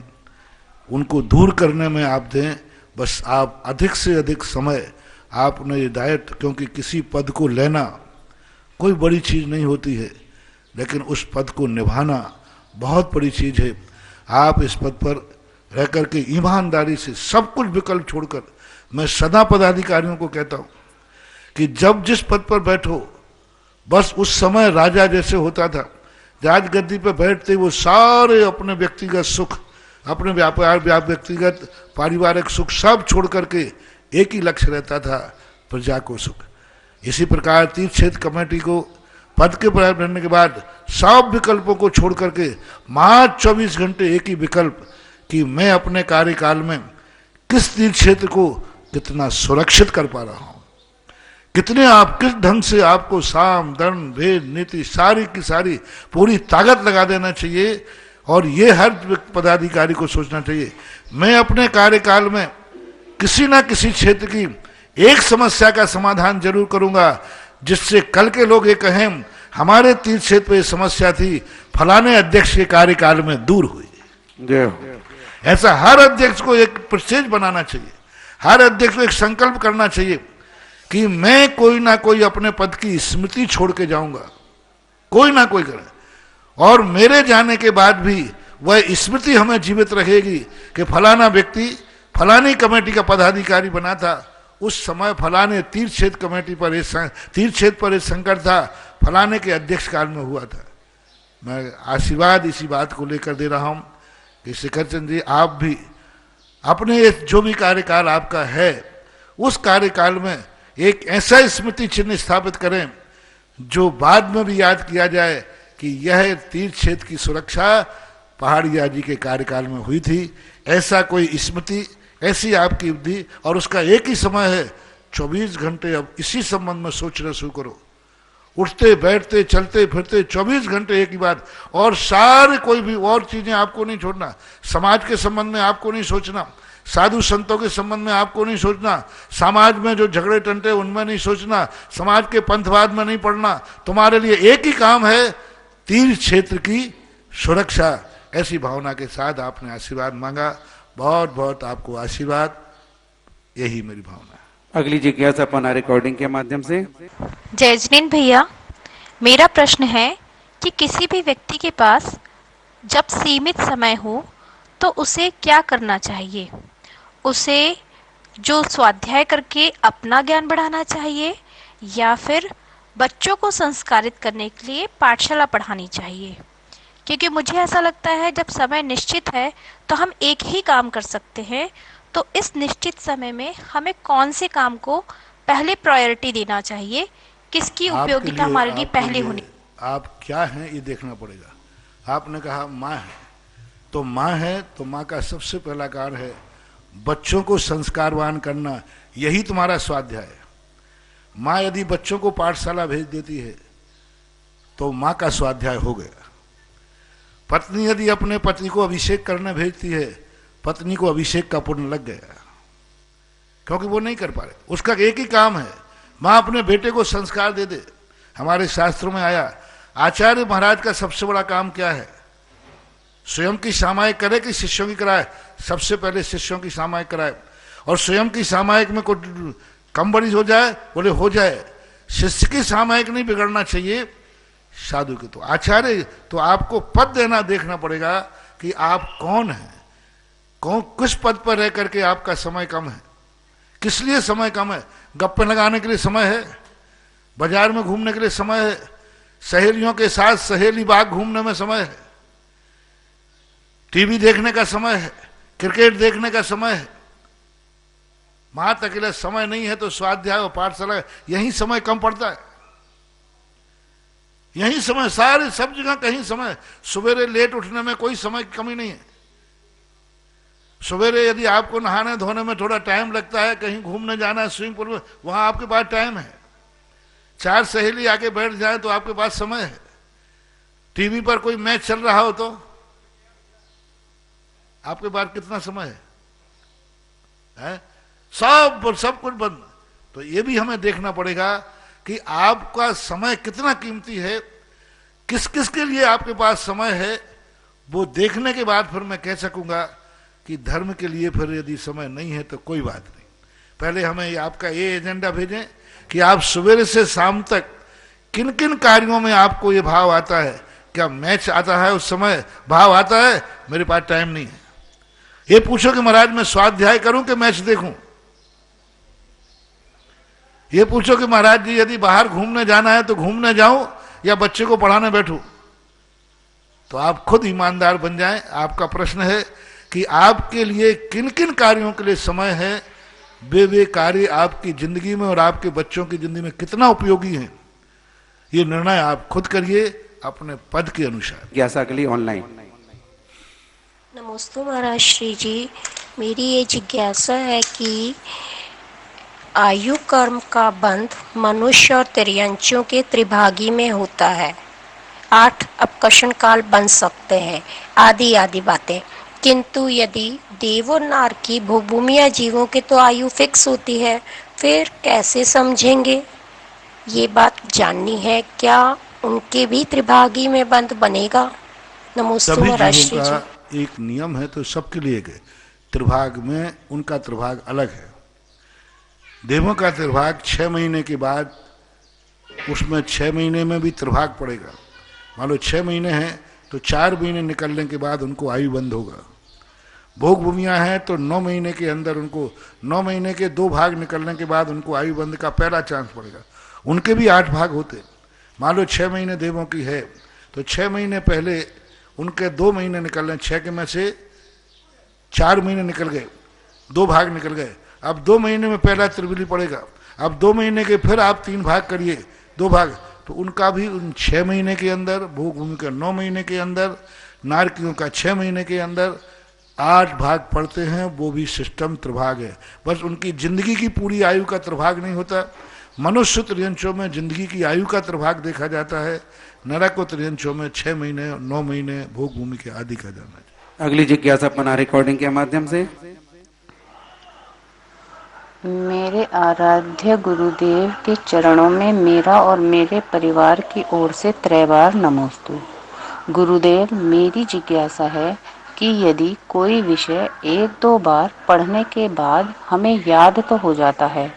उनको दूर करने में आप दें। बस आप अधिक से अधिक समय आपने ये दायित्व, क्योंकि किसी पद को लेना कोई बड़ी चीज़ नहीं होती है, लेकिन उस पद को निभाना बहुत बड़ी चीज़ है। आप इस पद पर रह कर के ईमानदारी से सब कुछ विकल्प छोड़कर, मैं सदा पदाधिकारियों को कहता हूँ कि जब जिस पद पर बैठो, बस उस समय राजा जैसे होता था, राजगद्दी पर बैठते वो सारे अपने व्यक्तिगत सुख, अपने व्यापार व्यक्तिगत पारिवारिक सुख सब छोड़ करके एक ही लक्ष्य रहता था, प्रजा को सुख। इसी प्रकार तीर्थ क्षेत्र कमेटी को पद के प्राप्त करने के बाद सब विकल्पों को छोड़ करके मात्र 24 घंटे एक ही विकल्प कि मैं अपने कार्यकाल में किस तीर्थ क्षेत्र को कितना सुरक्षित कर पा रहा हूं, कितने आप किस ढंग से आपको साम दंड भेद नीति सारी की सारी पूरी ताकत लगा देना चाहिए। और ये हर पदाधिकारी को सोचना चाहिए, मैं अपने कार्यकाल में किसी ना किसी क्षेत्र की एक समस्या का समाधान जरूर करूंगा, जिससे कल के लोग ये कहें हमारे तीर्थ क्षेत्र पे समस्या थी, फलाने अध्यक्ष के कार्यकाल में दूर हुई। ऐसा हर अध्यक्ष को एक प्रेस्टीज बनाना चाहिए, हर अध्यक्ष को एक संकल्प करना चाहिए कि मैं कोई ना कोई अपने पद की स्मृति छोड़ के जाऊंगा, कोई ना कोई करे, और मेरे जाने के बाद भी वह स्मृति हमें जीवित रहेगी कि फलाना व्यक्ति फलानी कमेटी का पदाधिकारी बना था, उस समय फलाने तीर्थ क्षेत्र कमेटी पर तीर्थ क्षेत्र पर एक संकट था, फलाने के अध्यक्ष काल में हुआ था। मैं आशीर्वाद इसी बात को लेकर दे रहा हूँ कि शिखर चंद जी, आप भी अपने जो भी कार्यकाल आपका है उस कार्यकाल में एक ऐसा स्मृति चिन्ह स्थापित करें जो बाद में भी याद किया जाए कि यह तीर्थ क्षेत्र की सुरक्षा पहाड़िया जी के कार्यकाल में हुई थी। ऐसा कोई स्मृति, ऐसी आपकी उपलब्धि, और उसका एक ही समय है 24 घंटे। अब इसी संबंध में सोचना शुरू करो, उठते बैठते चलते फिरते 24 घंटे एक ही बात, और सारे कोई भी और चीजें आपको नहीं छोड़ना, समाज के संबंध में आपको नहीं सोचना, साधु संतों के संबंध में आपको नहीं सोचना, समाज में जो झगड़े टंटे उनमें नहीं सोचना, समाज के पंथवाद में नहीं पड़ना। तुम्हारे लिए एक ही काम है, तीर्थ क्षेत्र की सुरक्षा। ऐसी भावना के साथ आपने आशीर्वाद मांगा, बहुत बहुत आपको आशीर्वाद, यही मेरी भावना है। अगली जिज्ञासा अपना रिकॉर्डिंग के माध्यम से। जय जिनेंद्र भैया, मेरा प्रश्न है कि किसी भी व्यक्ति के पास जब सीमित समय हो तो उसे क्या करना चाहिए? उसे जो स्वाध्याय करके अपना ज्ञान बढ़ाना चाहिए या फिर बच्चों को संस्कारित करने के लिए पाठशाला पढ़ानी चाहिए? क्योंकि मुझे ऐसा लगता है जब समय निश्चित है तो हम एक ही काम कर सकते हैं, तो इस निश्चित समय में हमें कौन से काम को पहले प्रायोरिटी देना चाहिए, किसकी उपयोगिता हमारे लिए पहले होनी? आप क्या हैं ये देखना पड़ेगा। आपने कहा माँ है, तो माँ है तो माँ का सबसे पहला कार्य है बच्चों को संस्कारवान करना, यही तुम्हारा स्वाध्याय है। माँ यदि बच्चों को पाठशाला भेज देती है तो माँ का स्वाध्याय हो गया। पत्नी यदि अपने पति को अभिषेक करने भेजती है, पत्नी को अभिषेक का पुण्य लग गया, क्योंकि वो नहीं कर पा रहे। उसका एक ही काम है, माँ अपने बेटे को संस्कार दे दे। हमारे शास्त्रों में आया, आचार्य महाराज का सबसे बड़ा काम क्या है? स्वयं की सामायिक करे कि शिष्यों की कराए? सबसे पहले शिष्यों की सामायिक कराए, और स्वयं की सामायिक में कोई कम बड़ी हो जाए, बोले हो जाए, शिष्य की सामायिक नहीं बिगड़ना चाहिए, साधु की। तो आचार्य, तो आपको पद देना देखना पड़ेगा कि आप कौन हैं, कौन किस पद पर रह करके आपका समय कम है, किस लिए समय कम है? गप्पे लगाने के लिए समय है, बाजार में घूमने के लिए समय है, सहेलियों के साथ सहेली बाग घूमने में समय है, टीवी देखने का समय है, क्रिकेट देखने का समय है, मात्र अकेले समय नहीं है तो स्वाध्याय और पाठशाला यही समय कम पड़ता है, यही समय सारे सब जगह कहीं समय। सवेरे लेट उठने में कोई समय की कमी नहीं है। सवेरे यदि आपको नहाने धोने में थोड़ा टाइम लगता है, कहीं घूमने जाना है स्विमिंग पूल में, वहां आपके पास टाइम है। 4 सहेली आके बैठ जाए तो आपके पास समय है। टीवी पर कोई मैच चल रहा हो तो आपके पास कितना समय है? सब कुछ बंद। तो ये भी हमें देखना पड़ेगा कि आपका समय कितना कीमती है, किस किस के लिए आपके पास समय है। वो देखने के बाद फिर मैं कह सकूंगा कि धर्म के लिए फिर यदि समय नहीं है तो कोई बात नहीं। पहले हमें आपका ये एजेंडा भेजें कि आप सवेरे से शाम तक किन किन कार्यों में आपको ये भाव आता है। क्या मैच आता है उस समय भाव आता है मेरे पास टाइम नहीं है? ये पूछो कि महाराज मैं स्वाध्याय करूं कि मैच देखूं? ये पूछो कि महाराज जी यदि बाहर घूमने जाना है तो घूमने जाऊं या बच्चे को पढ़ाने बैठूं? तो आप खुद ईमानदार बन जाएं। आपका प्रश्न है कि आपके लिए किन किन कार्यों के लिए समय है, वे कार्य आपकी जिंदगी में और आपके बच्चों की जिंदगी में कितना उपयोगी है, ये निर्णय आप खुद करिए अपने पद के अनुसार। जिज्ञासा के लिए ऑनलाइन। नमस्ते महाराज श्री जी, मेरी ये जिज्ञासा है कि आयु कर्म का बंध मनुष्य और तिर्यंचों के त्रिभागी में होता है। 8 अपकर्षण काल बन सकते हैं, आदि आदि बातें। किंतु यदि देव और नार की भूभूमिया जीवों की तो आयु फिक्स होती है, फिर कैसे समझेंगे? ये बात जाननी है। क्या उनके भी त्रिभागी में बंध बनेगा? नमस्ते सभी महाराज जीवों श्री का जी। एक नियम है तो सबके लिए एक है। त्रिभाग में उनका त्रिभाग अलग है। देवों का त्रिभाग 6 महीने के बाद, उसमें 6 महीने में भी त्रिभाग पड़ेगा। मान लो 6 महीने हैं तो 4 महीने निकलने के बाद उनको आयु बंद होगा। भोग भूमियाँ हैं तो 9 महीने के अंदर उनको 9 महीने के 2 भाग निकलने के बाद उनको आयु बंद का पहला चांस पड़ेगा। उनके भी 8 भाग होते। मान लो 6 महीने देवों की है तो 6 महीने पहले उनके 2 महीने निकलने, 6 के में से 4 महीने निकल गए, 2 भाग निकल गए। अब 2 महीने में पहला त्रिबली पड़ेगा। अब 2 महीने के फिर आप 3 भाग करिए, 2 भाग, तो उनका भी उन 6 महीने के अंदर, भोग भूमि का 9 महीने के अंदर, नारकियों का 6 महीने के अंदर 8 भाग पड़ते हैं। वो भी सिस्टम त्रिभाग है। बस उनकी जिंदगी की पूरी आयु का त्रिभाग नहीं होता। मनुष्य त्रियंचों में जिंदगी की आयु का त्रिभाग देखा जाता है। नरक और त्रियंचों में 6 महीने, 9 महीने भोग भूमि के आदि का जाना चाहिए। अगली जिज्ञासा पुनः रिकॉर्डिंग के माध्यम से। मेरे आराध्य गुरुदेव के चरणों में मेरा और मेरे परिवार की ओर से 3 बार नमोस्तु। गुरुदेव, मेरी जिज्ञासा है कि यदि कोई विषय 1-2 बार पढ़ने के बाद हमें याद तो हो जाता है,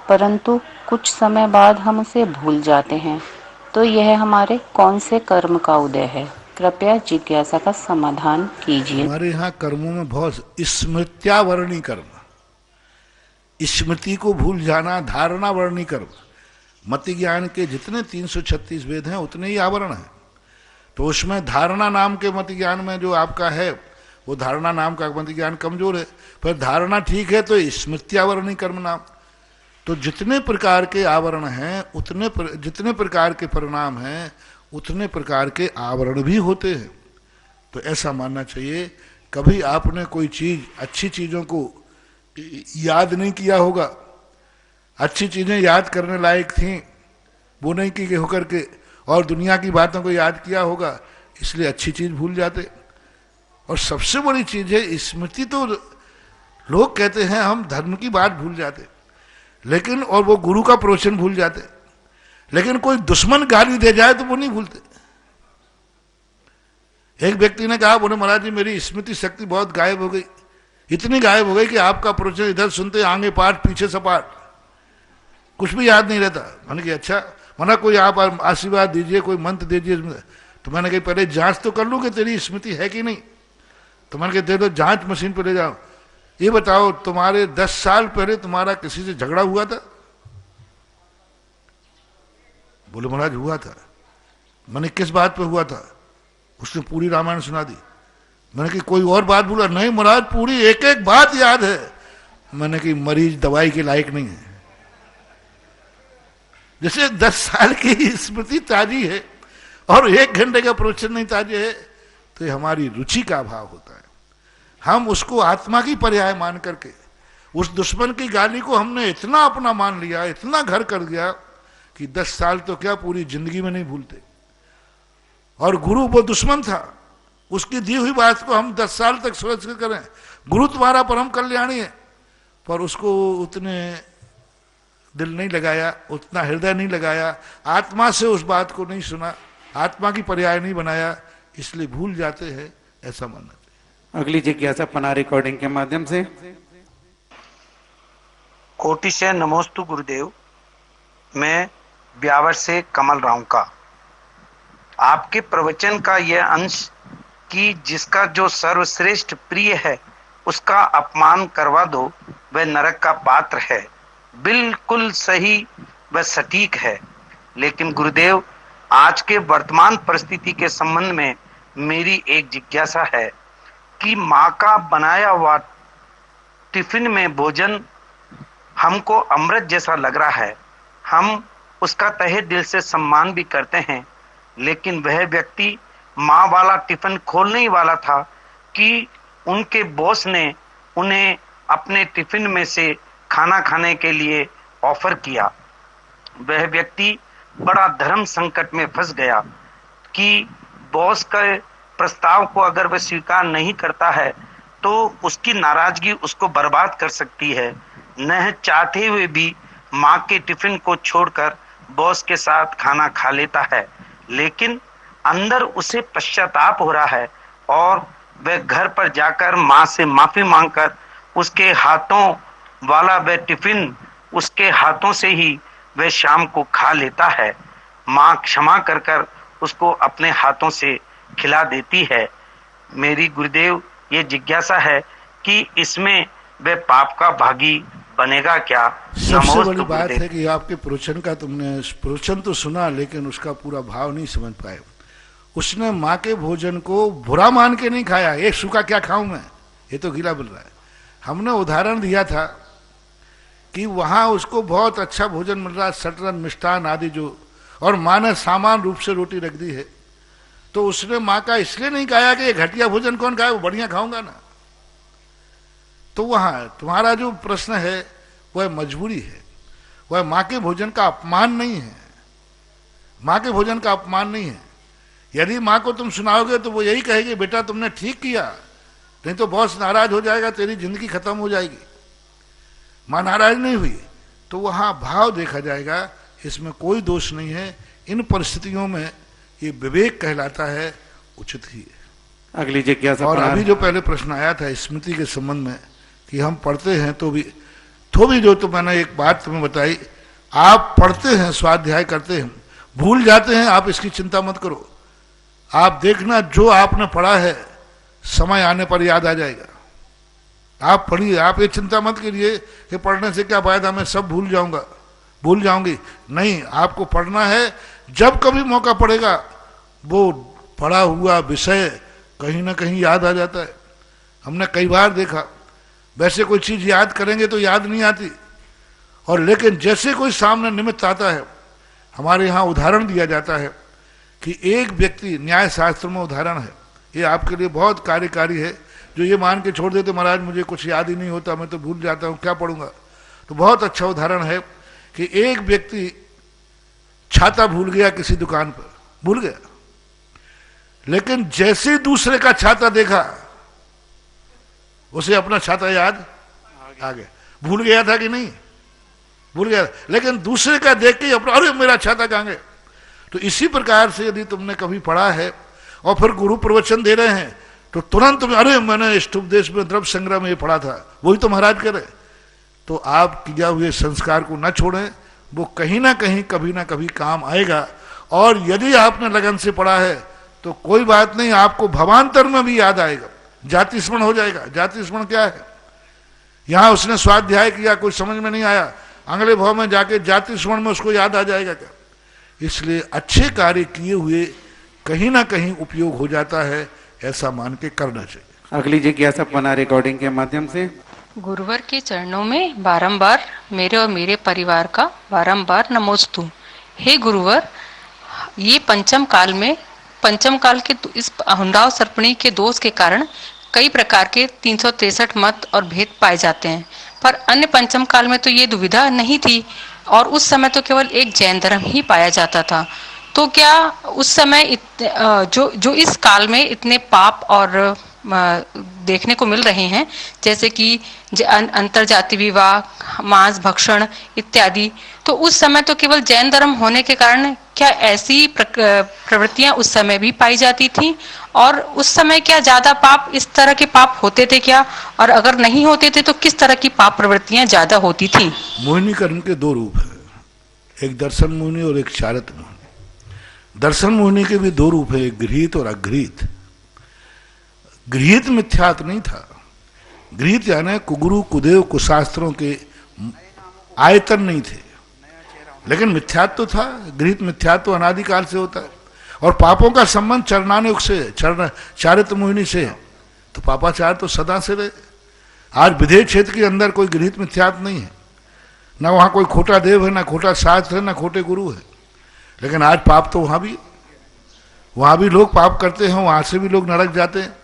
परंतु कुछ समय बाद हम उसे भूल जाते हैं, तो यह हमारे कौन से कर्म का उदय है? कृपया जिज्ञासा का समाधान कीजिए। हमारे यहाँ कर्मों में बहुत स्मृत्यावरणी कर्म, स्मृति को भूल जाना, धारणावरणी कर्म। मति ज्ञान के जितने 336 वेद हैं उतने ही आवरण हैं। तो उसमें धारणा नाम के मति ज्ञान में जो आपका है, वो धारणा नाम का मति ज्ञान कमजोर है। पर धारणा ठीक है तो स्मृत्यावरणी कर्म नाम। तो जितने प्रकार के आवरण हैं उतने जितने प्रकार के परिणाम हैं उतने प्रकार के आवरण भी होते हैं। तो ऐसा मानना चाहिए। कभी आपने कोई चीज, अच्छी चीजों को याद नहीं किया होगा, अच्छी चीजें याद करने लायक थीं, वो नहीं की होकर के, और दुनिया की बातों को याद किया होगा, इसलिए अच्छी चीज भूल जाते। और सबसे बड़ी चीज है स्मृति। तो लोग कहते हैं हम धर्म की बात भूल जाते, लेकिन और वो गुरु का प्रवचन भूल जाते, लेकिन कोई दुश्मन गाली दे जाए तो वो नहीं भूलते। एक व्यक्ति ने कहा, बोले महाराज जी मेरी स्मृति शक्ति बहुत गायब हो गई, इतनी गायब हो गई कि आपका प्रवचन इधर सुनते आगे पाठ पीछे सपाट, कुछ भी याद नहीं रहता। मैंने कहा अच्छा, मना कोई आप आशीर्वाद दीजिए, कोई मंत्र दीजिए। तो मैंने कहा पहले जांच तो कर लूं कि तेरी स्मृति है कि नहीं। तो मैंने कहा दे दो, जांच मशीन पर ले जाओ। ये बताओ तुम्हारे 10 साल पहले तुम्हारा किसी से झगड़ा हुआ था? बोले महाराज हुआ था। मैंने किस बात पे हुआ था? उसने पूरी रामायण सुना दी। मैंने कहा कोई और बात बोला? नहीं महाराज पूरी एक एक बात याद है। मैंने कि मरीज दवाई के लायक नहीं है। जैसे 10 साल की स्मृति ताजी है और 1 घंटे का प्रवचन नहीं ताजे है, तो ये हमारी रुचि का अभाव होता है। हम उसको आत्मा की पर्याय मान करके उस दुश्मन की गाली को हमने इतना अपना मान लिया, इतना घर कर दिया कि 10 साल तो क्या पूरी जिंदगी में नहीं भूलते। और गुरु वो दुश्मन था, उसकी दी हुई बात को हम 10 साल तक सोच के करें, गुरु तुम्हारा परम कल्याणी है, पर उसको उतने दिल नहीं लगाया, उतना हृदय नहीं लगाया, आत्मा से उस बात को नहीं सुना, आत्मा की पर्याय नहीं बनाया, इसलिए भूल जाते हैं, ऐसा मानना चाहिए। अगली जिज्ञासा पना रिकॉर्डिंग के माध्यम से। कोटि से नमोस्तु गुरुदेव। मैं ब्यावर से कमल राव का। आपके प्रवचन का यह अंश कि जिसका जो सर्वश्रेष्ठ प्रिय है उसका अपमान करवा दो, वह नरक का पात्र है, बिल्कुल सही व सटीक है। लेकिन गुरुदेव, आज के वर्तमान परिस्थिति के संबंध में मेरी एक जिज्ञासा है कि माँ का बनाया हुआ टिफिन में भोजन हमको अमृत जैसा लग रहा है, हम उसका तहे दिल से सम्मान भी करते हैं, लेकिन वह व्यक्ति माँ वाला टिफिन खोलने ही वाला था कि उनके बॉस ने उन्हें अपने टिफिन में से खाना खाने के लिए ऑफर किया। वह व्यक्ति बड़ा धर्म संकट में फंस गया कि बॉस के प्रस्ताव को अगर वह स्वीकार नहीं करता है तो उसकी नाराजगी उसको बर्बाद कर सकती है। न चाहते हुए भी माँ के टिफिन को छोड़कर बॉस के साथ खाना खा लेता है, लेकिन अंदर उसे पश्चाताप हो रहा है और वह घर पर जाकर माँ से माफी मांगकर उसके हाथों वाला वह टिफिन उसके हाथों से ही वह शाम को खा लेता है। माँ क्षमा कर कर उसको अपने हाथों से खिला देती है। मेरी गुरुदेव ये जिज्ञासा है कि इसमें वह पाप का भागी बनेगा क्या? सबसे बड़ी बात है कि आपके प्रवचन का तुमने प्रवचन तो सुना, लेकिन उसका पूरा भाव नहीं समझ पाए। उसने माँ के भोजन को बुरा मान के नहीं खाया, एक सूखा क्या खाऊं मैं, ये तो गीला बोल रहा है। हमने उदाहरण दिया था कि वहां उसको बहुत अच्छा भोजन मिल रहा है, सटरन मिष्ठान आदि जो, और माँ ने सामान रूप से रोटी रख दी है, तो उसने माँ का इसलिए नहीं खाया कि ये घटिया भोजन कौन खाए, वो बढ़िया खाऊंगा ना। तो वहां तुम्हारा जो प्रश्न है वह मजबूरी है, वह माँ के भोजन का अपमान नहीं है, माँ के भोजन का अपमान नहीं है। यदि माँ को तुम सुनाओगे तो वो यही कहेगी बेटा तुमने ठीक किया, नहीं तो बॉस नाराज हो जाएगा, तेरी जिंदगी खत्म हो जाएगी। माँ नाराज नहीं हुई तो वहां भाव देखा जाएगा, इसमें कोई दोष नहीं है। इन परिस्थितियों में ये विवेक कहलाता है, उचित ही है। अगली जिज्ञासा। और अभी जो पहले प्रश्न आया था स्मृति के संबंध में कि हम पढ़ते हैं तो भी जो तो मैंने एक बात तुम्हें बताई, आप पढ़ते हैं, स्वाध्याय करते हैं, भूल जाते हैं, आप इसकी चिंता मत करो। आप देखना जो आपने पढ़ा है समय आने पर याद आ जाएगा। आप पढ़िए, आप ये चिंता मत करिए कि पढ़ने से क्या फायदा, मैं सब भूल जाऊंगा, भूल जाऊंगी। नहीं, आपको पढ़ना है, जब कभी मौका पड़ेगा वो पढ़ा हुआ विषय कहीं ना कहीं याद आ जाता है। हमने कई बार देखा, वैसे कोई चीज याद करेंगे तो याद नहीं आती, और लेकिन जैसे कोई सामने निमित्त आता है, हमारे यहाँ उदाहरण दिया जाता है कि एक व्यक्ति, न्याय शास्त्र में उदाहरण है, ये आपके लिए बहुत कार्यकारी है, जो ये मान के छोड़ देते महाराज मुझे कुछ याद ही नहीं होता, मैं तो भूल जाता हूँ, क्या पढ़ूंगा, तो बहुत अच्छा उदाहरण है कि एक व्यक्ति छाता भूल गया किसी दुकान पर, भूल गया, लेकिन जैसे दूसरे का छाता देखा उसे अपना छाता याद आ गया। भूल गया था कि नहीं, भूल गया, लेकिन दूसरे का देख के अपना, अरे मेरा छाता कहाँ गया। तो इसी प्रकार से यदि तुमने कभी पढ़ा है और फिर गुरु प्रवचन दे रहे हैं तो तुरंत तुम्हें, अरे मैंने ष्टुपदेश में द्रव्य संग्रह में ये पढ़ा था, वही तो महाराज करे। तो आप किया हुए संस्कार को न छोड़ें, वो कहीं ना कहीं कभी ना कभी काम आएगा। और यदि आपने लगन से पढ़ा है तो कोई बात नहीं, आपको भवांतर में भी याद आएगा, जाति स्मरण हो जाएगा। जाति स्मरण क्या है? यहां उसने स्वाध्याय किया, कुछ समझ में नहीं आया, अगले भाव में जाके जाति स्मरण में उसको याद आ जाएगा क्या? इसलिए अच्छे कार्य किए हुए कहीं ना कहीं उपयोग हो जाता है, ऐसा मान के करना चाहिए। अगली जिज्ञासा पना रिकॉर्डिंग के माध्यम से। गुरुवर के चरणों में बारंबार मेरे और मेरे परिवार का बारंबार नमोस्तु। हे गुरुवर, ये पंचम काल के इस हुंडाव सर्पणी के दोष के कारण कई प्रकार के 363 मत और भेद पाए जाते हैं, पर अन्य पंचम काल में तो ये दुविधा नहीं थी और उस समय तो केवल एक जैन धर्म ही पाया जाता था। तो क्या उस समय जो इस काल में इतने पाप और देखने को मिल रहे हैं, जैसे कि अंतरजाति विवाह, मांस भक्षण इत्यादि, तो उस समय तो केवल जैन धर्म होने के कारण क्या ऐसी प्रवृत्तियां उस समय भी पाई जाती थी? और उस समय क्या ज्यादा पाप, इस तरह के पाप होते थे क्या? और अगर नहीं होते थे तो किस तरह की पाप प्रवृत्तियां ज्यादा होती थी? मोहिनी कर्म के दो रूप हैं, एक दर्शन मोहिनी और एक चारित्र मोहिनी। दर्शन मोहिनी के भी दो रूप है, एक गृहीत और अगृहीत। गृहीत मिथ्यात्व नहीं था, गृहीत यानी कुगुरु कुदेव कुशास्त्रों के आयतन नहीं थे, लेकिन मिथ्यात्व तो था। गृहीत मिथ्यात्व अनादिकाल से होता है और पापों का संबंध चरणानुग से, चारित्र मोहिनी से, तो पापाचार तो सदा से रहे। आज विधेय क्षेत्र के अंदर कोई गृहीत मिथ्यात्व नहीं है, ना वहां कोई खोटा देव है, ना खोटा शास्त्र है, ना खोटे गुरु है, लेकिन आज पाप तो वहां भी लोग पाप करते हैं, वहां से भी लोग नरक जाते हैं।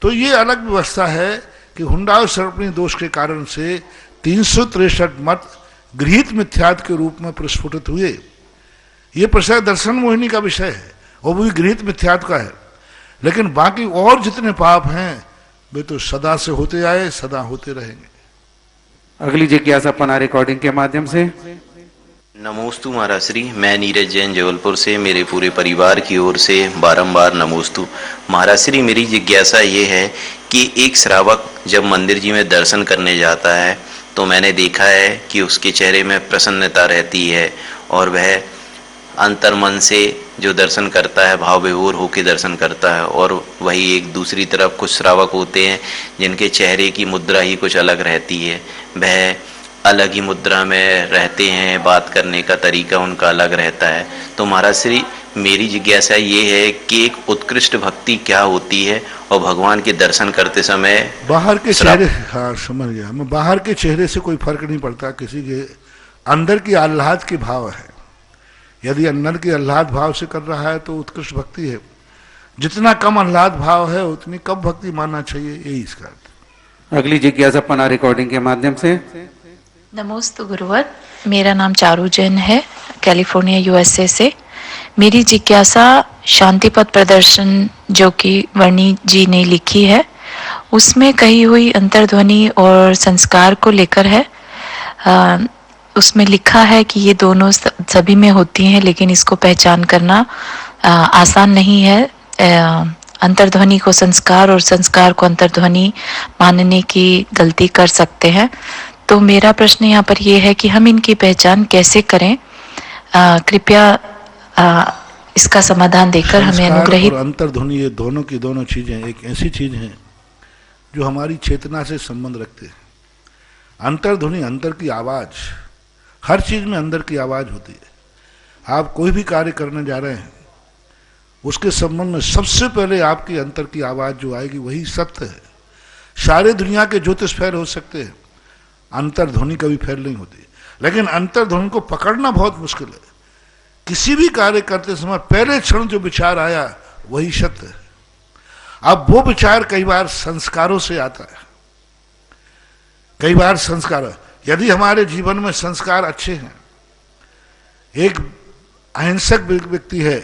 तो ये अलग व्यवस्था है कि हुंडाव सर्पणी दोष के कारण से 363 मत गृहीत मिथ्यात्व के रूप में प्रस्फुटित हुए। ये प्रश्न दर्शन मोहिनी का विषय है और वो भी गृहीत मिथ्यात्व का है, लेकिन बाकी और जितने पाप हैं वे तो सदा से होते आए, सदा होते रहेंगे। अगली जिज्ञासा अपना रिकॉर्डिंग के माध्यम से। नमोस्तु महाराज श्री, मैं नीरज जैन जबलपुर से मेरे पूरे परिवार की ओर से बारंबार नमोस्तु। महाराज श्री, मेरी जिज्ञासा ये है कि एक श्रावक जब मंदिर जी में दर्शन करने जाता है तो मैंने देखा है कि उसके चेहरे में प्रसन्नता रहती है और वह अंतर्मन से जो दर्शन करता है, भाव विभोर होकर दर्शन करता है। और वही एक दूसरी तरफ कुछ श्रावक होते हैं जिनके चेहरे की मुद्रा ही कुछ अलग रहती है, वह अलग ही मुद्रा में रहते हैं, बात करने का तरीका उनका अलग रहता है। तो महाराज श्री, मेरी जिज्ञासा ये है कि एक उत्कृष्ट भक्ति क्या होती है और भगवान के दर्शन करते समय बाहर के चेहरे, हाँ समझ गया मैं, बाहर के चेहरे से कोई फर्क नहीं पड़ता, किसी के अंदर की आह्लाद के भाव है। यदि अंदर के आह्लाद भाव से कर रहा है तो उत्कृष्ट भक्ति है, जितना कम आह्लाद भाव है उतनी कम भक्ति मानना चाहिए, यही इसका अर्थ। अगली जिज्ञासा अपना रिकॉर्डिंग के माध्यम से। नमोस्तु गुरुवर, मेरा नाम चारू जैन है, कैलिफोर्निया यूएसए से। मेरी जिज्ञासा शांति पथ प्रदर्शन जो कि वर्णी जी ने लिखी है उसमें कही हुई अंतर्ध्वनि और संस्कार को लेकर है। उसमें लिखा है कि ये दोनों सभी में होती हैं, लेकिन इसको पहचान करना आसान नहीं है। अंतर्ध्वनि को संस्कार और संस्कार को अंतर्ध्वनि मानने की गलती कर सकते हैं। तो मेरा प्रश्न यहाँ पर यह है कि हम इनकी पहचान कैसे करें? कृपया इसका समाधान देकर हमें अनुग्रहित। अंतर्ध्वनि, ये दोनों की दोनों चीजें एक ऐसी चीज हैं जो हमारी चेतना से संबंध रखते हैं। अंतर्ध्वनि, अंतर की आवाज, हर चीज में अंदर की आवाज होती है। आप कोई भी कार्य करने जा रहे हैं उसके संबंध में सबसे पहले आपकी अंतर की आवाज जो आएगी वही सत्य है। सारे दुनिया के ज्योतिष फैल हो सकते हैं, अंतर्ध्वनि कभी फैल नहीं होती, लेकिन अंतर्ध्वनि को पकड़ना बहुत मुश्किल है। किसी भी कार्य करते समय पहले क्षण जो विचार आया वही सत्य है। अब वो विचार कई बार संस्कारों से आता है, कई बार संस्कार, यदि हमारे जीवन में संस्कार अच्छे हैं, एक अहिंसक व्यक्ति है,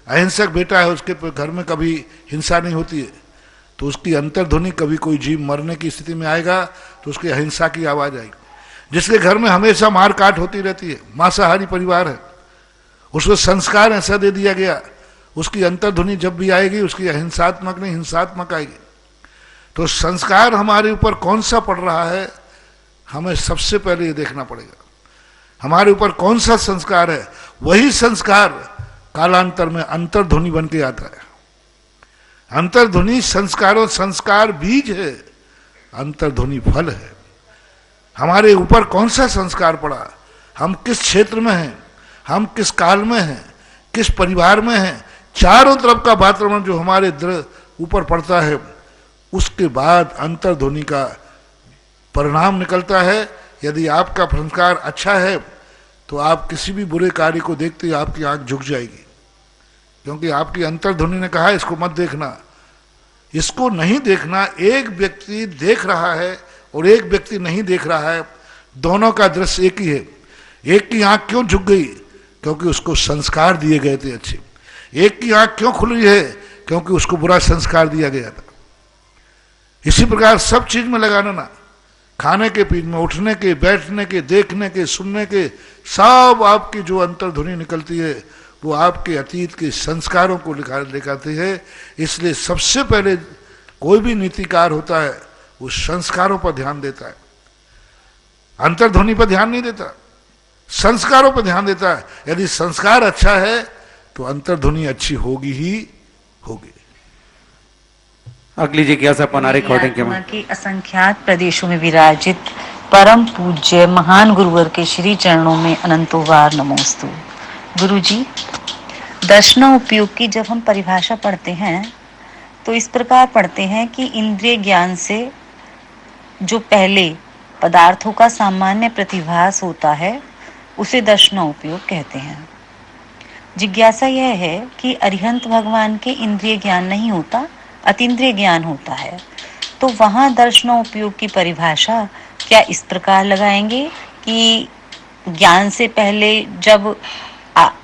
अहिंसक बेटा है, उसके घर में कभी हिंसा नहीं होती है, तो उसकी अंतर्ध्वनि कभी कोई जीव मरने की स्थिति में आएगा तो उसकी अहिंसा की आवाज आएगी। जिसके घर में हमेशा मार काट होती रहती है, मांसाहारी परिवार है, उसको संस्कार ऐसा दे दिया गया, उसकी अंतर्ध्वनि जब भी आएगी उसकी अहिंसात्मक नहीं हिंसात्मक आएगी। तो संस्कार हमारे ऊपर कौन सा पड़ रहा है, हमें सबसे पहले ये देखना पड़ेगा। हमारे ऊपर कौन सा संस्कार है, वही संस्कार कालांतर में अंतर्ध्वनि बन के आता है। अंतर्ध्वनि संस्कारों, संस्कार बीज है, अंतर्ध्वनि फल है। हमारे ऊपर कौन सा संस्कार पड़ा, हम किस क्षेत्र में हैं, हम किस काल में हैं, किस परिवार में हैं, चारों तरफ का वातावरण जो हमारे ऊपर पड़ता है, उसके बाद अंतर्ध्वनि का परिणाम निकलता है। यदि आपका संस्कार अच्छा है तो आप किसी भी बुरे कार्य को देखते ही आपकी आंख झुक जाएगी, क्योंकि आपकी अंतर्ध्वनि ने कहा इसको मत देखना, इसको नहीं देखना। एक व्यक्ति देख रहा है और एक व्यक्ति नहीं देख रहा है, दोनों का दृश्य एक ही है। एक की आंख क्यों झुक गई? क्योंकि उसको संस्कार दिए गए थे अच्छे। एक की आंख क्यों खुली है? क्योंकि उसको बुरा संस्कार दिया गया था। इसी प्रकार सब चीज में लगाना ना, खाने के पीने में, उठने के, बैठने के, देखने के, सुनने के, सब आपकी जो अंतर्ध्वनि निकलती है वो आपके अतीत के संस्कारों को दिखाती है। इसलिए सबसे पहले कोई भी नीतिकार होता है वो संस्कारों पर ध्यान देता है, अंतर्ध्वनि पर ध्यान नहीं देता, संस्कारों पर ध्यान देता है। यदि संस्कार अच्छा है तो अंतर्ध्वनि अच्छी होगी ही होगी। अगली जिज्ञासा अपना रिकॉर्डिंग के में की असंख्यात प्रदेशों में विराजित परम पूज्य महान गुरुवर के श्री चरणों में अनंतों बार नमोस्तु। गुरु जी, दर्शनोपयोग की जब हम परिभाषा पढ़ते हैं तो इस प्रकार पढ़ते हैं कि इंद्रिय ज्ञान से जो पहले पदार्थों का सामान्य प्रतिभास होता है उसे दर्शनोपयोग कहते हैं। जिज्ञासा यह है कि अरिहंत भगवान के इंद्रिय ज्ञान नहीं होता, अतीन्द्रिय ज्ञान होता है, तो वहां दर्शनोपयोग की परिभाषा क्या इस प्रकार लगाएंगे कि ज्ञान से पहले जब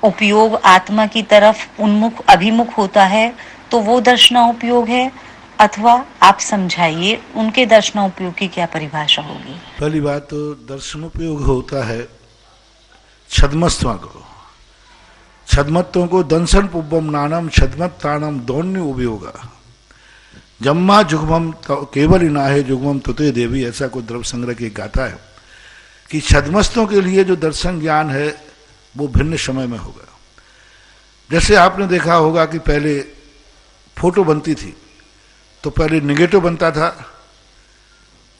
उपयोग आत्मा की तरफ अभिमुख होता है तो वो दर्शनोपयोग है, अथवा आप समझाइए उनके दर्शनोपयोग की क्या परिभाषा होगी? पहली बात तो दर्शनोपयोग होता है छद्मस्त्वा को, छद्मत्वों को दंसन पुब्बम नानम छद्मत्तानम दोन्य उपयोगा जम्मा जुगमम केवल ही ना है जुगमम तुते देवी, ऐसा कोई द्रव्य संग्रह की गाथा है कि छद्मस्तों के लिए जो दर्शन ज्ञान है वो भिन्न समय में होगा। जैसे आपने देखा होगा कि पहले फोटो बनती थी तो पहले निगेटिव बनता था,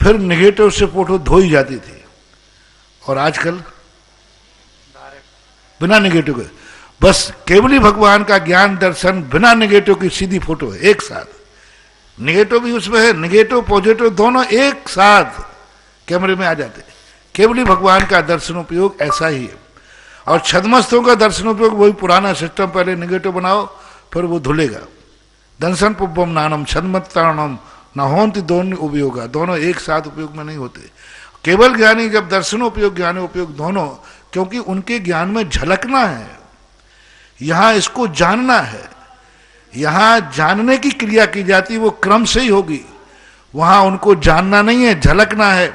फिर निगेटिव से फोटो धोई जाती थी, और आजकल बिना निगेटिव के बस केवली भगवान का ज्ञान दर्शन बिना निगेटिव की सीधी फोटो है, एक साथ। निगेटिव भी उसमें है, निगेटिव पॉजिटिव दोनों एक साथ कैमरे में आ जाते। केवली भगवान का दर्शनोपयोग ऐसा ही है। और छद्मस्तों का दर्शनोपयोग वही पुराना सिस्टम, पहले निगेटिव बनाओ फिर वो धुलेगा। दंसन पुब्बम नानम छद्मत्तानम न होंति दोनों उपयोगा, दोनों एक साथ उपयोग में नहीं होते। केवल ज्ञानी जब दर्शनोपयोग ज्ञानोपयोग दोनों, क्योंकि उनके ज्ञान में झलकना है, यहां इसको जानना है, यहां जानने की क्रिया की जाती, वो क्रम से ही होगी। वहां उनको जानना नहीं है, झलकना है।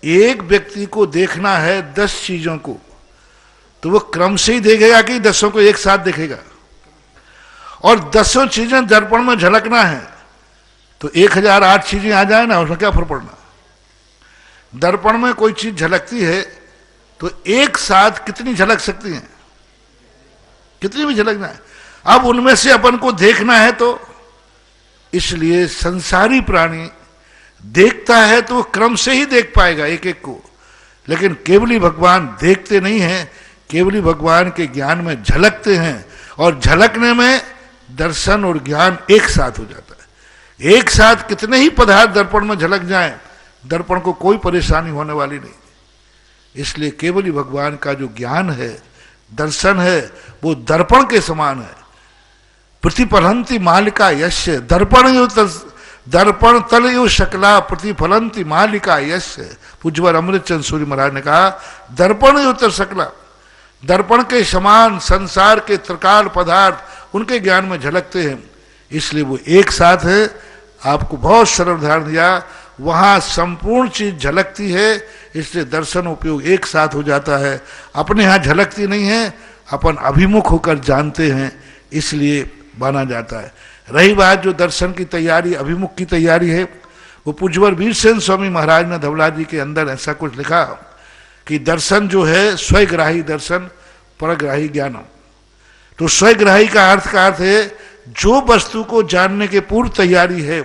एक व्यक्ति को देखना है 10 चीजों को, तो वो क्रम से ही देखेगा कि 10 को एक साथ देखेगा। और 10 चीजें दर्पण में झलकना है तो 1008 चीजें आ जाए ना, उसमें क्या फर्क पड़ना। दर्पण में कोई चीज झलकती है तो एक साथ कितनी झलक सकती है, कितनी भी झलकना है। अब उनमें से अपन को देखना है, तो इसलिए संसारी प्राणी देखता है तो वो क्रम से ही देख पाएगा एक एक को, लेकिन केवली भगवान देखते नहीं हैं, केवली भगवान के ज्ञान में झलकते हैं, और झलकने में दर्शन और ज्ञान एक साथ हो जाता है। एक साथ कितने ही पदार्थ दर्पण में झलक जाएं, दर्पण को कोई परेशानी होने वाली नहीं। इसलिए केवली भगवान का जो ज्ञान है, दर्शन है, वो दर्पण के समान है। प्रतिफलंती मालिका यश, दर्पण तलयु शकला प्रतिफलंती मालिका यश। पूज्यवर अमृतचंद सूर्य महाराज ने कहा दर्पण युतर शकला, दर्पण के समान संसार के त्रिकाल पदार्थ उनके ज्ञान में झलकते हैं, इसलिए वो एक साथ है। आपको बहुत सरल उदाहरण दिया, वहां संपूर्ण चीज झलकती है, इसलिए दर्शन उपयोग एक साथ हो जाता है। अपने यहाँ झलकती नहीं है, अपन अभिमुख होकर जानते हैं, इसलिए माना जाता है। रही बात जो दर्शन की तैयारी, अभिमुख की तैयारी है, वो पूज्यवर वीरसेन स्वामी महाराज ने धवला जी के अंदर ऐसा कुछ लिखा कि दर्शन जो है स्वग्राही दर्शन, परग्राही ज्ञानम। तो स्वग्राही का अर्थ है जो वस्तु को जानने के पूर्व तैयारी है,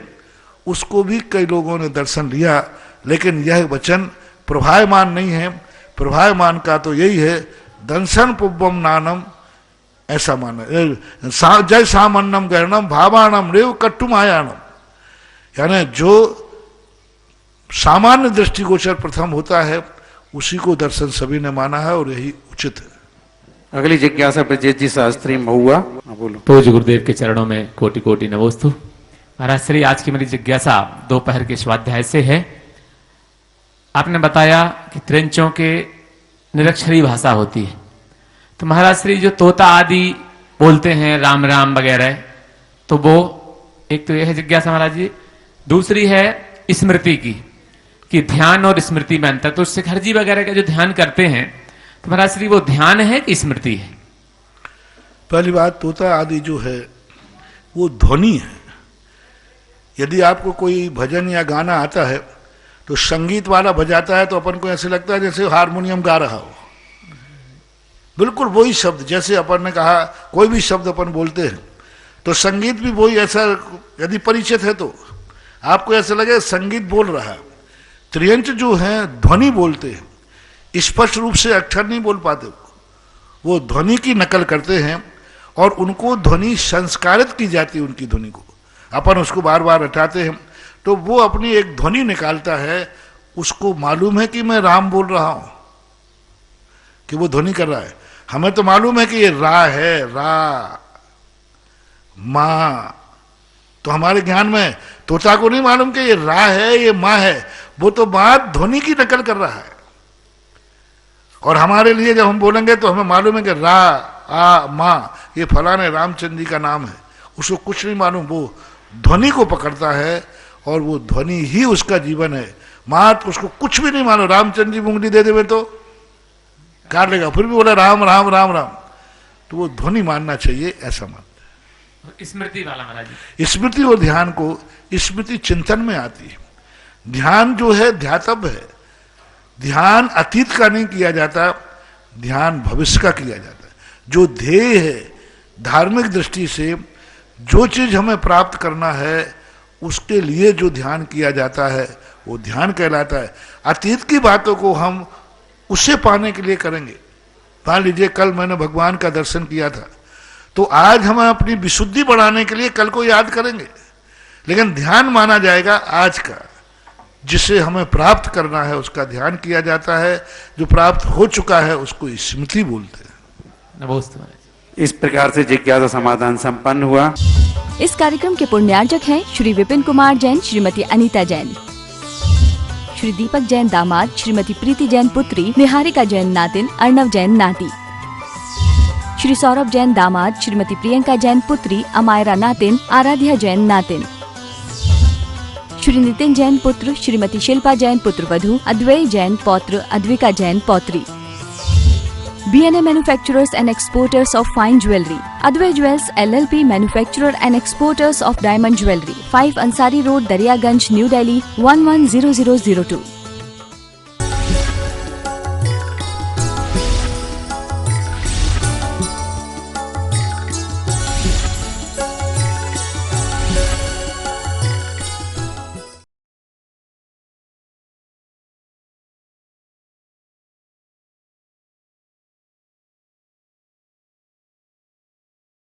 उसको भी कई लोगों ने दर्शन लिया, लेकिन यह वचन प्रभायमान नहीं है। प्रभायमान का तो यही है दंसन पुब्बम नानम, ऐसा माना जय सामन्नम गहनम भावानम रेव कट्टुम आयानम, यानी जो सामान्य दृष्टिगोचर प्रथम होता है, उसी को दर्शन सभी ने माना है और यही उचित है। अगली जिज्ञासा ब्रजेश जी शास्त्री महुआ। बोलो। पूज्य गुरुदेव के चरणों में कोटि कोटि नमोस्तु। महाराज श्री, आज की मेरी जिज्ञासा दोपहर के स्वाध्याय से है। आपने बताया कि त्रिंचों के निरक्षरी भाषा होती है, तो महाराज श्री जो तोता आदि बोलते हैं राम राम वगैरह, तो वो एक तो यह है जिज्ञासा महाराज जी। दूसरी है स्मृति की, कि ध्यान और स्मृति में अंतर। तो शिखर जी वगैरह का जो ध्यान करते हैं, तो महाराज श्री वो ध्यान है कि स्मृति है? पहली बात, तोता आदि जो है वो ध्वनि है। यदि आपको कोई भजन या गाना आता है तो संगीत वाला बजाता है तो अपन को ऐसे लगता है जैसे हारमोनियम गा रहा हो, बिल्कुल वही शब्द। जैसे अपन ने कहा कोई भी शब्द अपन बोलते हैं तो संगीत भी वही, ऐसा यदि परिचित है तो आपको ऐसा लगे संगीत बोल रहा है। त्रियंच जो है ध्वनि बोलते हैं, स्पष्ट रूप से अक्षर नहीं बोल पाते, वो ध्वनि की नकल करते हैं और उनको ध्वनि संस्कारित की जाती है। उनकी ध्वनि को अपन उसको बार बार रटाते हैं तो वो अपनी एक ध्वनि निकालता है, उसको मालूम है कि मैं राम बोल रहा हूं, कि वो ध्वनि कर रहा है। हमें तो मालूम है कि ये रा है, रा मां, तो हमारे ज्ञान में तोता को नहीं मालूम कि ये रा है, ये मां है, वो तो मां ध्वनि की नकल कर रहा है। और हमारे लिए जब हम बोलेंगे तो हमें मालूम है कि रा आ मां ये फलाने रामचंद्र जी का नाम है, उसको कुछ नहीं मालूम, वो ध्वनि को पकड़ता है और वो ध्वनि ही उसका जीवन है। मात उसको कुछ भी नहीं मानो, रामचंद्र जी मुंगली दे देवे तो काट लेगा, फिर भी बोला राम राम राम राम, तो वो ध्वनि मानना चाहिए, ऐसा मानते हैं। स्मृति वाला महाराज जी, स्मृति और ध्यान को, स्मृति चिंतन में आती है, ध्यान जो है ध्यातव्य है। ध्यान अतीत का नहीं किया जाता, ध्यान भविष्य का किया जाता है। जो ध्येय है धार्मिक दृष्टि से, जो चीज हमें प्राप्त करना है उसके लिए जो ध्यान किया जाता है वो ध्यान कहलाता है। अतीत की बातों को हम उसे पाने के लिए करेंगे। मान लीजिए कल मैंने भगवान का दर्शन किया था, तो आज हम अपनी विशुद्धि बढ़ाने के लिए कल को याद करेंगे, लेकिन ध्यान माना जाएगा आज का, जिसे हमें प्राप्त करना है उसका ध्यान किया जाता है। जो प्राप्त हो चुका है उसको स्मृति बोलते हैं। नमस्ते। इस प्रकार से जिज्ञासा समाधान संपन्न हुआ। इस कार्यक्रम के पुण्यार्जक हैं श्री विपिन कुमार जैन, श्रीमती अनीता जैन, श्री दीपक जैन दामाद, श्रीमती प्रीति जैन पुत्री, निहारिका जैन नातिन, अर्णव जैन नाती, श्री सौरभ जैन दामाद, श्रीमती प्रियंका जैन पुत्री, अमायरा नातिन, आराध्या जैन नातिन, श्री नितिन जैन पुत्र, श्रीमती शिल्पा जैन पुत्रवधू, अद्वैय जैन पौत्र, Advika Jain पौत्री। B&A Manufacturers and Exporters of Fine Jewelry, Advay Jewels LLP Manufacturer and Exporters of Diamond Jewelry, 5 Ansari Road, Daryaganj, New Delhi 110002।